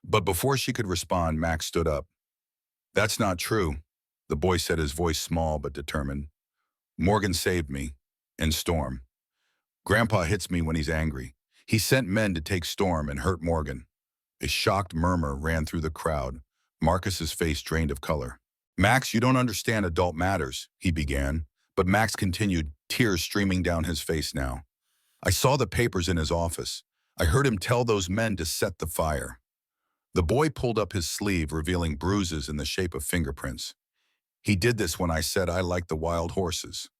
But before she could respond, Max stood up. "That's not true," the boy said, his voice small but determined. "Morgan saved me, and Storm. Grandpa hits me when he's angry. He sent men to take Storm and hurt Morgan." A shocked murmur ran through the crowd. Marcus's face drained of color. "Max, you don't understand adult matters," he began. But Max continued, tears streaming down his face now. "I saw the papers in his office. I heard him tell those men to set the fire." The boy pulled up his sleeve, revealing bruises in the shape of fingerprints. "He did this when I said I liked the wild horses."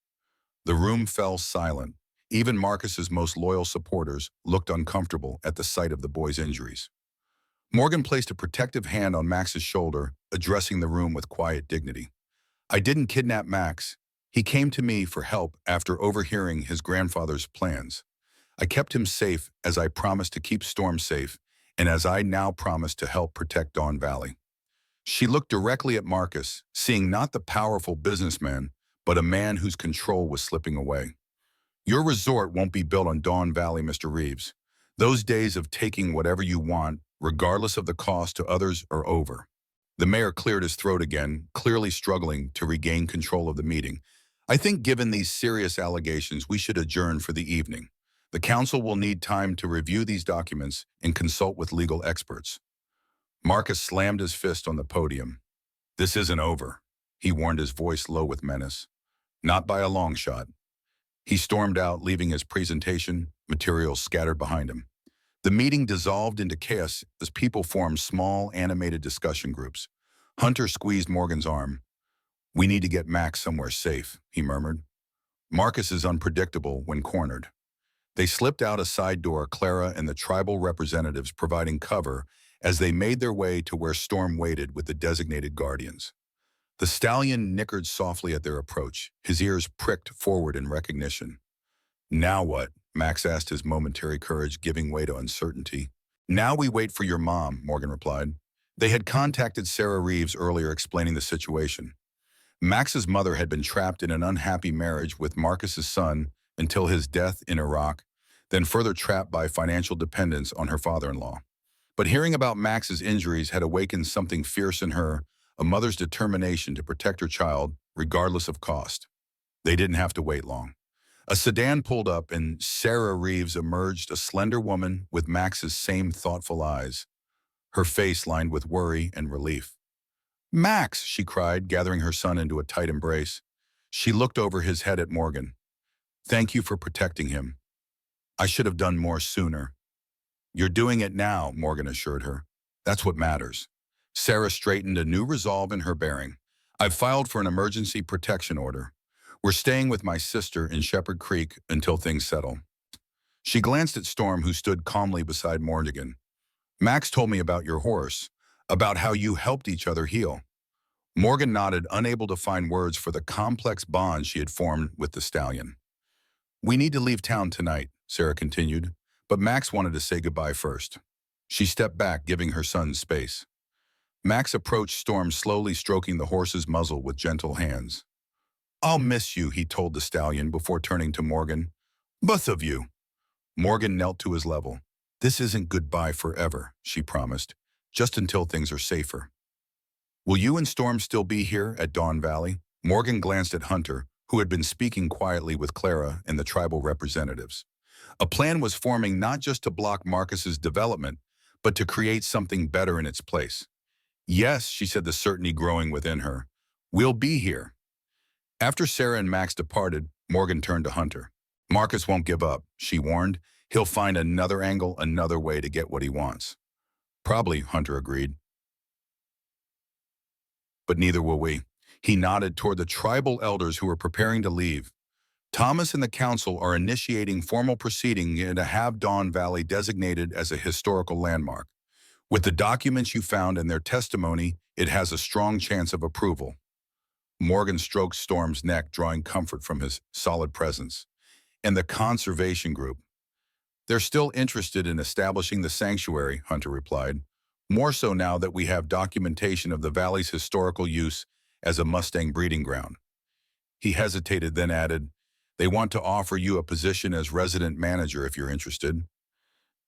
The room fell silent. Even Marcus's most loyal supporters looked uncomfortable at the sight of the boy's injuries. Morgan placed a protective hand on Max's shoulder, addressing the room with quiet dignity. "I didn't kidnap Max. He came to me for help after overhearing his grandfather's plans. I kept him safe as I promised to keep Storm safe, and as I now promise to help protect Dawn Valley. She looked directly at Marcus, seeing not the powerful businessman, but a man whose control was slipping away. Your resort won't be built on Dawn Valley, Mr. Reeves. Those days of taking whatever you want, regardless of the cost to others, are over. The mayor cleared his throat again, clearly struggling to regain control of the meeting. I think given these serious allegations, we should adjourn for the evening. The council will need time to review these documents and consult with legal experts. Marcus slammed his fist on the podium. This isn't over, he warned, his voice low with menace. Not by a long shot. He stormed out, leaving his presentation materials scattered behind him. The meeting dissolved into chaos as people formed small, animated discussion groups. Hunter squeezed Morgan's arm. We need to get Max somewhere safe, he murmured. Marcus is unpredictable when cornered. They slipped out a side door, Clara and the tribal representatives providing cover as they made their way to where Storm waited with the designated guardians. The stallion nickered softly at their approach, his ears pricked forward in recognition. Now what? Max asked, his momentary courage giving way to uncertainty. Now we wait for your mom, Morgan replied. They had contacted Sarah Reeves earlier, explaining the situation. Max's mother had been trapped in an unhappy marriage with Marcus's son until his death in Iraq, then further trapped by financial dependence on her father-in-law. But hearing about Max's injuries had awakened something fierce in her, a mother's determination to protect her child, regardless of cost. They didn't have to wait long. A sedan pulled up and Sarah Reeves emerged, a slender woman with Max's same thoughtful eyes, her face lined with worry and relief. Max, she cried, gathering her son into a tight embrace. She looked over his head at Morgan. Thank you for protecting him. I should have done more sooner. You're doing it now, Morgan assured her. That's what matters. Sarah straightened, a new resolve in her bearing. I've filed for an emergency protection order. We're staying with my sister in Shepherd Creek until things settle. She glanced at Storm, who stood calmly beside Morgan. Max told me about your horse, about how you helped each other heal. Morgan nodded, unable to find words for the complex bond she had formed with the stallion. We need to leave town tonight, Sarah continued, but Max wanted to say goodbye first. She stepped back, giving her son space. Max approached Storm, slowly stroking the horse's muzzle with gentle hands. I'll miss you, he told the stallion before turning to Morgan. Both of you. Morgan knelt to his level. This isn't goodbye forever, she promised, just until things are safer. Will you and Storm still be here at Dawn Valley? Morgan glanced at Hunter, who had been speaking quietly with Clara and the tribal representatives. A plan was forming, not just to block Marcus's development, but to create something better in its place. Yes, she said, the certainty growing within her. We'll be here. After Sarah and Max departed, Morgan turned to Hunter. Marcus won't give up, she warned. He'll find another angle, another way to get what he wants. Probably, Hunter agreed. But neither will we. He nodded toward the tribal elders who were preparing to leave. Thomas and the council are initiating formal proceeding to have Dawn Valley designated as a historical landmark. With the documents you found and their testimony, it has a strong chance of approval. Morgan stroked Storm's neck, drawing comfort from his solid presence. And the conservation group. They're still interested in establishing the sanctuary, Hunter replied. More so now that we have documentation of the valley's historical use as a Mustang breeding ground. He hesitated, then added, they want to offer you a position as resident manager if you're interested.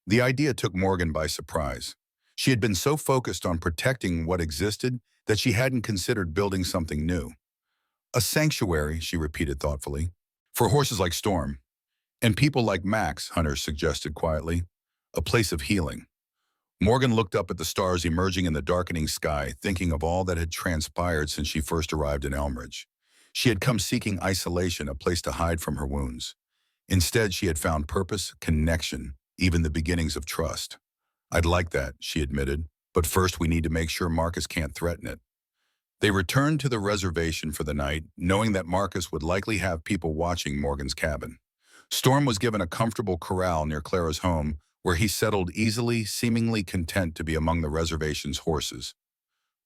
The idea took Morgan by surprise. She had been so focused on protecting what existed that she hadn't considered building something new. A sanctuary, she repeated thoughtfully, for horses like Storm. And people like Max, Hunter suggested quietly. A place of healing. Morgan looked up at the stars emerging in the darkening sky, thinking of all that had transpired since she first arrived in Elmridge. She had come seeking isolation, a place to hide from her wounds. Instead, she had found purpose, connection, even the beginnings of trust. I'd like that, she admitted, but first we need to make sure Marcus can't threaten it. They returned to the reservation for the night, knowing that Marcus would likely have people watching Morgan's cabin. Storm was given a comfortable corral near Clara's home, where he settled easily, seemingly content to be among the reservation's horses.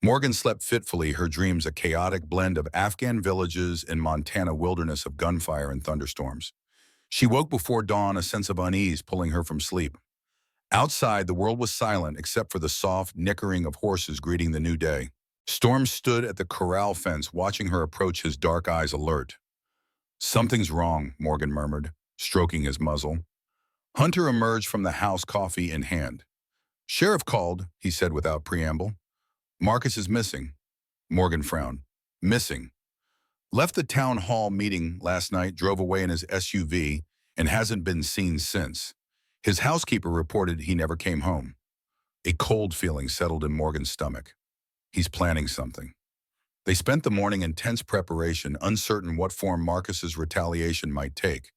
Morgan slept fitfully, her dreams a chaotic blend of Afghan villages and Montana wilderness of gunfire and thunderstorms. She woke before dawn, a sense of unease pulling her from sleep. Outside, the world was silent except for the soft nickering of horses greeting the new day. Storm stood at the corral fence, watching her approach, his dark eyes alert. "Something's wrong," Morgan murmured, stroking his muzzle. Hunter emerged from the house, coffee in hand. "Sheriff called," he said without preamble. "Marcus is missing." Morgan frowned. "Missing. Left the town hall meeting last night, drove away in his SUV, and hasn't been seen since. His housekeeper reported he never came home." A cold feeling settled in Morgan's stomach. He's planning something. They spent the morning in tense preparation, uncertain what form Marcus's retaliation might take.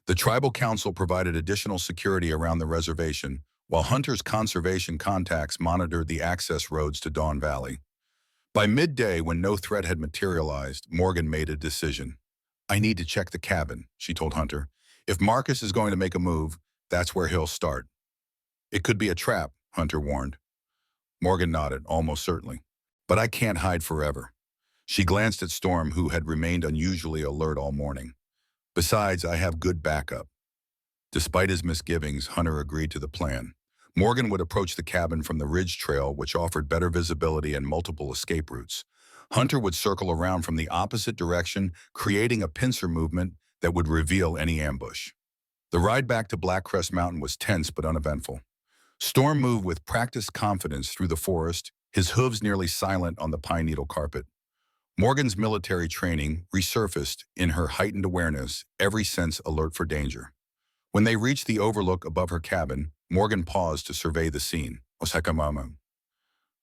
The tribal council provided additional security around the reservation, while Hunter's conservation contacts monitored the access roads to Dawn Valley. By midday, when no threat had materialized, Morgan made a decision. "I need to check the cabin," she told Hunter. "If Marcus is going to make a move, that's where he'll start." "It could be a trap," Hunter warned. Morgan nodded, almost certainly. "But I can't hide forever." She glanced at Storm, who had remained unusually alert all morning. "Besides, I have good backup." Despite his misgivings, Hunter agreed to the plan. Morgan would approach the cabin from the ridge trail, which offered better visibility and multiple escape routes. Hunter would circle around from the opposite direction, creating a pincer movement that would reveal any ambush. The ride back to Black Crest Mountain was tense but uneventful. Storm moved with practiced confidence through the forest, his hooves nearly silent on the pine needle carpet. Morgan's military training resurfaced in her heightened awareness, every sense alert for danger. When they reached the overlook above her cabin, Morgan paused to survey the scene. Osakamama.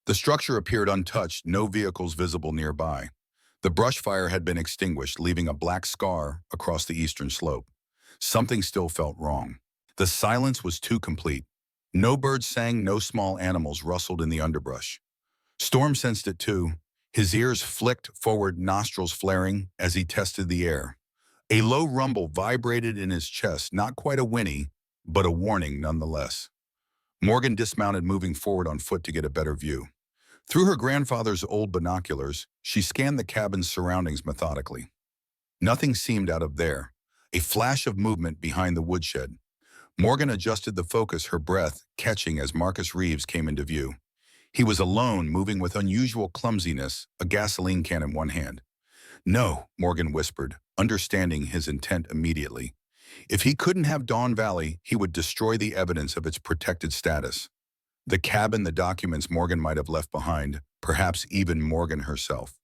The structure appeared untouched, no vehicles visible nearby. The brush fire had been extinguished, leaving a black scar across the eastern slope. Something still felt wrong. The silence was too complete. No birds sang, no small animals rustled in the underbrush. Storm sensed it too. His ears flicked forward, nostrils flaring as he tested the air. A low rumble vibrated in his chest, not quite a whinny, but a warning nonetheless. Morgan dismounted, moving forward on foot to get a better view. Through her grandfather's old binoculars, she scanned the cabin's surroundings methodically. Nothing seemed out of there. A flash of movement behind the woodshed. Morgan adjusted the focus, her breath catching as Marcus Reeves came into view. He was alone, moving with unusual clumsiness, a gasoline can in one hand. "No," Morgan whispered, understanding his intent immediately. If he couldn't have Dawn Valley, he would destroy the evidence of its protected status. The cabin, the documents Morgan might have left behind, perhaps even Morgan herself.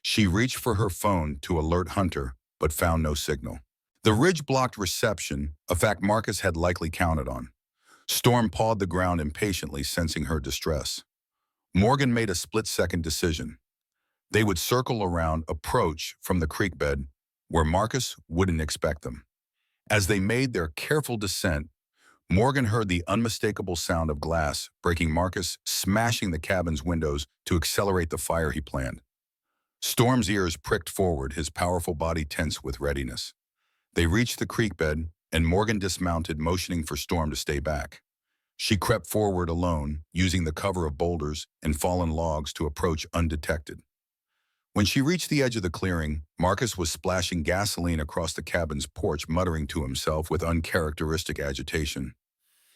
She reached for her phone to alert Hunter, but found no signal. The ridge blocked reception, a fact Marcus had likely counted on. Storm pawed the ground impatiently, sensing her distress. Morgan made a split-second decision. They would circle around, approach from the creek bed, where Marcus wouldn't expect them. As they made their careful descent, Morgan heard the unmistakable sound of glass breaking, Marcus smashing the cabin's windows to accelerate the fire he planned. Storm's ears pricked forward, his powerful body tense with readiness. They reached the creek bed, and Morgan dismounted, motioning for Storm to stay back. She crept forward alone, using the cover of boulders and fallen logs to approach undetected. When she reached the edge of the clearing, Marcus was splashing gasoline across the cabin's porch, muttering to himself with uncharacteristic agitation.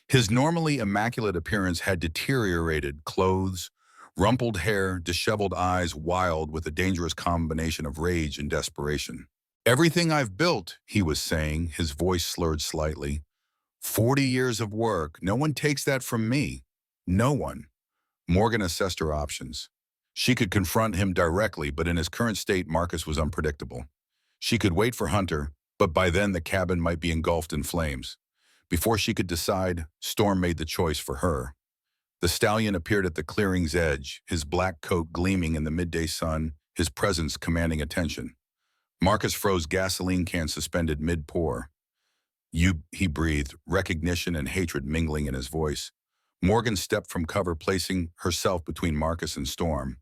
His normally immaculate appearance had deteriorated, clothes, rumpled hair, disheveled eyes, wild with a dangerous combination of rage and desperation. "Everything I've built," he was saying, his voice slurred slightly. 40 years of work. No one takes that from me. No one." Morgan assessed her options. She could confront him directly, but in his current state, Marcus was unpredictable. She could wait for Hunter, but by then the cabin might be engulfed in flames. Before she could decide, Storm made the choice for her. The stallion appeared at the clearing's edge, his black coat gleaming in the midday sun, his presence commanding attention. Marcus froze, gasoline can suspended mid-pour. "You," he breathed, recognition and hatred mingling in his voice. Morgan stepped from cover, placing herself between Marcus and Storm.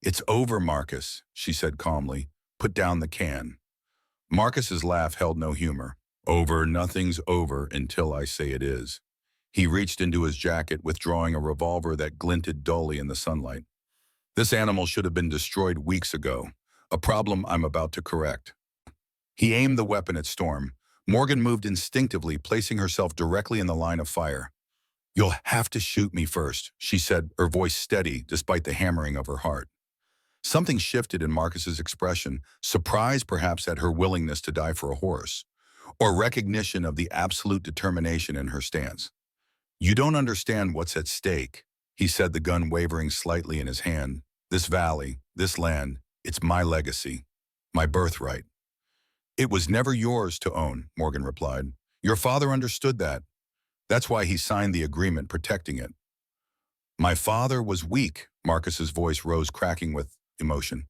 "It's over, Marcus," she said calmly. "Put down the can." Marcus's laugh held no humor. "Over, nothing's over until I say it is." He reached into his jacket, withdrawing a revolver that glinted dully in the sunlight. "This animal should have been destroyed weeks ago, a problem I'm about to correct." He aimed the weapon at Storm, Morgan moved instinctively, placing herself directly in the line of fire. "You'll have to shoot me first," she said, her voice steady despite the hammering of her heart. Something shifted in Marcus's expression, surprise perhaps at her willingness to die for a horse, or recognition of the absolute determination in her stance. "You don't understand what's at stake," he said, the gun wavering slightly in his hand. "This valley, this land, it's my legacy, my birthright." "It was never yours to own," Morgan replied. "Your father understood that. That's why he signed the agreement protecting it." "My father was weak," Marcus's voice rose, cracking with emotion.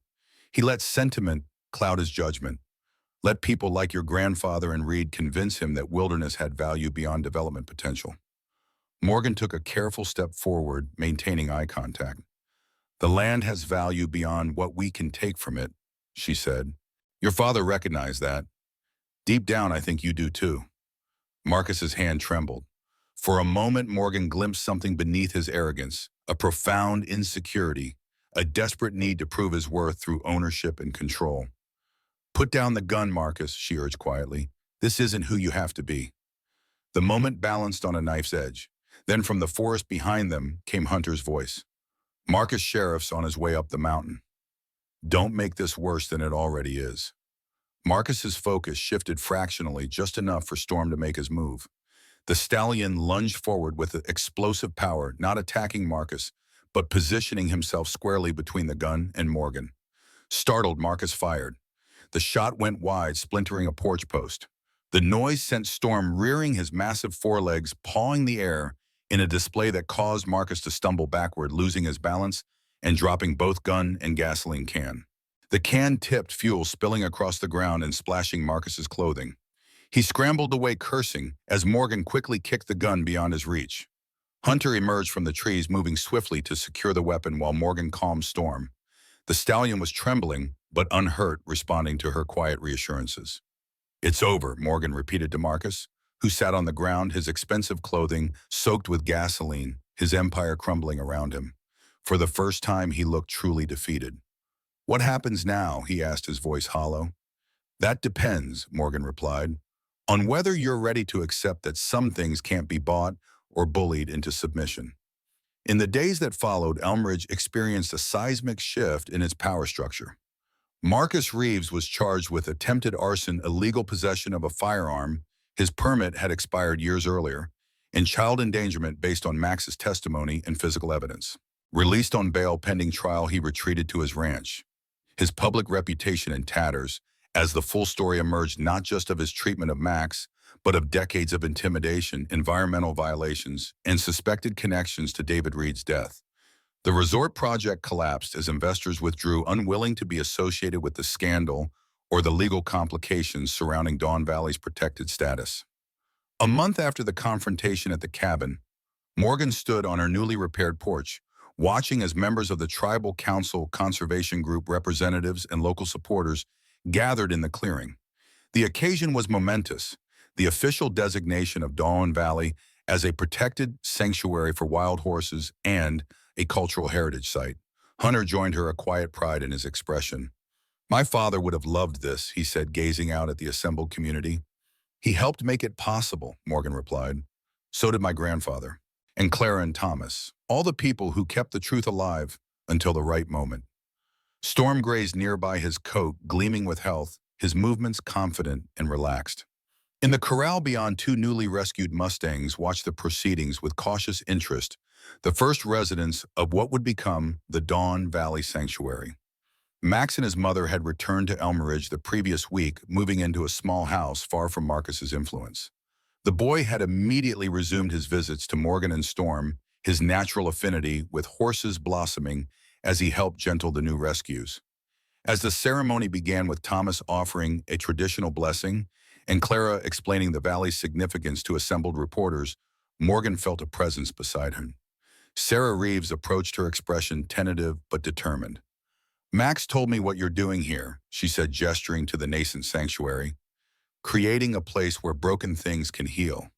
"He let sentiment cloud his judgment. Let people like your grandfather and Reed convince him that wilderness had value beyond development potential." Morgan took a careful step forward, maintaining eye contact. "The land has value beyond what we can take from it," she said. "Your father recognized that. Deep down, I think you do too." Marcus's hand trembled. For a moment, Morgan glimpsed something beneath his arrogance, a profound insecurity, a desperate need to prove his worth through ownership and control. "Put down the gun, Marcus," she urged quietly. "This isn't who you have to be." The moment balanced on a knife's edge. Then from the forest behind them came Hunter's voice. "Marcus Sheriff's on his way up the mountain. Don't make this worse than it already is." Marcus's focus shifted fractionally, just enough for Storm to make his move. The stallion lunged forward with explosive power, not attacking Marcus, but positioning himself squarely between the gun and Morgan. Startled, Marcus fired. The shot went wide, splintering a porch post. The noise sent Storm rearing, his massive forelegs pawing the air in a display that caused Marcus to stumble backward, losing his balance and dropping both gun and gasoline can. The can tipped, fuel spilling across the ground and splashing Marcus's clothing. He scrambled away, cursing, as Morgan quickly kicked the gun beyond his reach. Hunter emerged from the trees, moving swiftly to secure the weapon while Morgan calmed Storm. The stallion was trembling, but unhurt, responding to her quiet reassurances. "It's over," Morgan repeated to Marcus, who sat on the ground, his expensive clothing soaked with gasoline, his empire crumbling around him. For the first time, he looked truly defeated. "What happens now?" he asked, his voice hollow. "That depends," Morgan replied, "on whether you're ready to accept that some things can't be bought or bullied into submission." In the days that followed, Elmridge experienced a seismic shift in its power structure. Marcus Reeves was charged with attempted arson, illegal possession of a firearm, his permit had expired years earlier, and child endangerment based on Max's testimony and physical evidence. Released on bail pending trial, he retreated to his ranch, his public reputation in tatters, as the full story emerged, not just of his treatment of Max, but of decades of intimidation, environmental violations, and suspected connections to David Reed's death. The resort project collapsed as investors withdrew, unwilling to be associated with the scandal or the legal complications surrounding Dawn Valley's protected status. A month after the confrontation at the cabin, Morgan stood on her newly repaired porch, watching as members of the Tribal Council Conservation Group representatives and local supporters gathered in the clearing. The occasion was momentous, the official designation of Dawn Valley as a protected sanctuary for wild horses and a cultural heritage site. Hunter joined her, a quiet pride in his expression. "My father would have loved this," he said, gazing out at the assembled community. "He helped make it possible," Morgan replied. "So did my grandfather. And Clara and Thomas, all the people who kept the truth alive until the right moment." Storm grazed nearby, his coat gleaming with health, his movements confident and relaxed. In the corral beyond, two newly rescued Mustangs watched the proceedings with cautious interest, the first residents of what would become the Dawn Valley Sanctuary. Max and his mother had returned to Elmridge the previous week, moving into a small house far from Marcus's influence. The boy had immediately resumed his visits to Morgan and Storm, his natural affinity with horses blossoming as he helped gentle the new rescues. As the ceremony began with Thomas offering a traditional blessing and Clara explaining the valley's significance to assembled reporters, Morgan felt a presence beside him. Sarah Reeves approached, her expression tentative but determined. "Max told me what you're doing here," she said, gesturing to the nascent sanctuary, "creating a place where broken things can heal."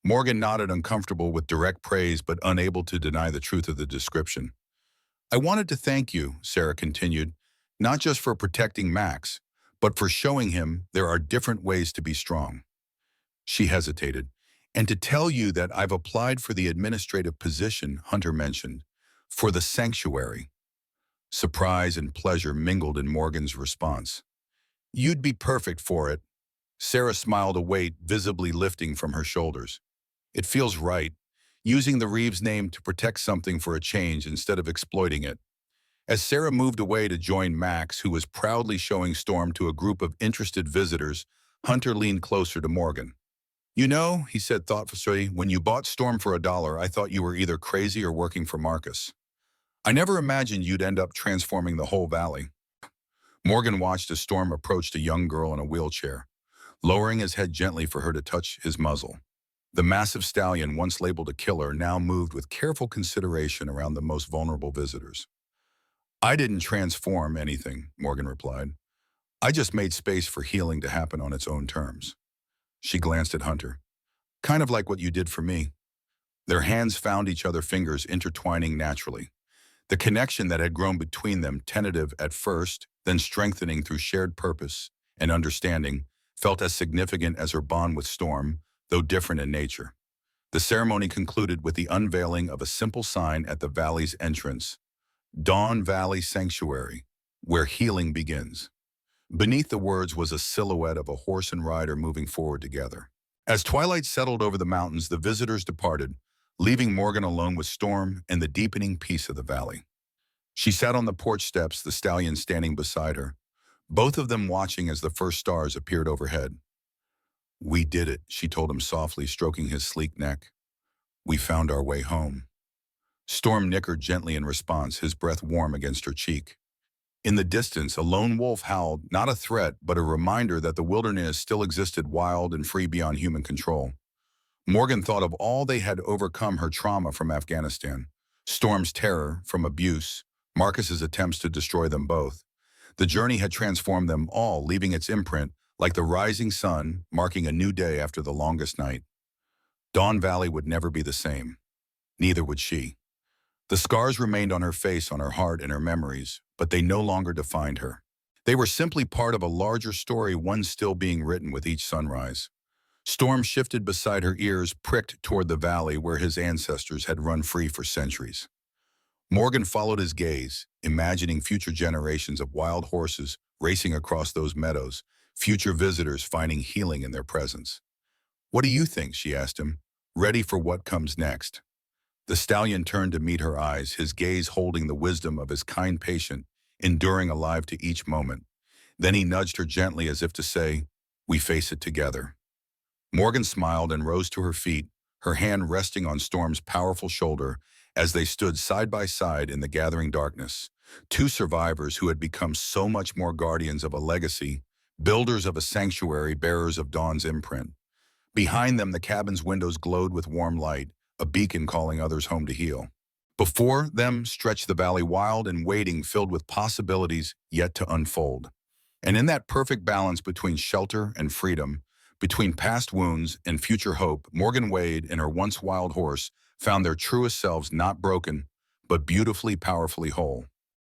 Morgan nodded, uncomfortable with direct praise but unable to deny the truth of the description. "I wanted to thank you," Sarah continued, "not just for protecting Max, but for showing him there are different ways to be strong. She hesitated. And to tell you that I've applied for the administrative position Hunter mentioned, for the sanctuary. Surprise and pleasure mingled in Morgan's response. You'd be perfect for it. Sarah smiled, a weight visibly lifting from her shoulders. It feels right, using the Reeves name to protect something for a change instead of exploiting it. As Sarah moved away to join Max, who was proudly showing Storm to a group of interested visitors, Hunter leaned closer to Morgan. You know, he said thoughtfully, when you bought Storm for $1, I thought you were either crazy or working for Marcus. I never imagined you'd end up transforming the whole valley. Morgan watched as Storm approached a young girl in a wheelchair, lowering his head gently for her to touch his muzzle. The massive stallion, once labeled a killer, now moved with careful consideration around the most vulnerable visitors. I didn't transform anything, Morgan replied. I just made space for healing to happen on its own terms. She glanced at Hunter. Kind of like what you did for me. Their hands found each other, fingers intertwining naturally. The connection that had grown between them, tentative at first, then strengthening through shared purpose and understanding, felt as significant as her bond with Storm, though different in nature. The ceremony concluded with the unveiling of a simple sign at the valley's entrance, Dawn Valley Sanctuary, where healing begins. Beneath the words was a silhouette of a horse and rider moving forward together. As twilight settled over the mountains, the visitors departed, leaving Morgan alone with Storm and the deepening peace of the valley. She sat on the porch steps, the stallion standing beside her, both of them watching as the first stars appeared overhead. We did it, she told him softly, stroking his sleek neck. We found our way home. Storm nickered gently in response, his breath warm against her cheek. In the distance, a lone wolf howled, not a threat, but a reminder that the wilderness still existed, wild and free beyond human control. Morgan thought of all they had overcome, her trauma from Afghanistan, Storm's terror from abuse, Marcus's attempts to destroy them both. The journey had transformed them all, leaving its imprint like the rising sun, marking a new day after the longest night. Dawn Valley would never be the same. Neither would she. The scars remained on her face, on her heart, and her memories, but they no longer defined her. They were simply part of a larger story, one still being written with each sunrise. Storm shifted beside her, ears pricked toward the valley where his ancestors had run free for centuries. Morgan followed his gaze, imagining future generations of wild horses racing across those meadows, future visitors finding healing in their presence. What do you think? She asked him, ready for what comes next. The stallion turned to meet her eyes, his gaze holding the wisdom of his kind patient, enduring alive to each moment. Then he nudged her gently as if to say, we face it together. Morgan smiled and rose to her feet, her hand resting on Storm's powerful shoulder as they stood side by side in the gathering darkness. Two survivors who had become so much more, guardians of a legacy, builders of a sanctuary, bearers of Dawn's imprint. Behind them, the cabin's windows glowed with warm light, a beacon calling others home to heal. Before them stretched the valley, wild and waiting, filled with possibilities yet to unfold. And in that perfect balance between shelter and freedom, between past wounds and future hope, Morgan Wade and her once wild horse found their truest selves, not broken, but beautifully, powerfully whole.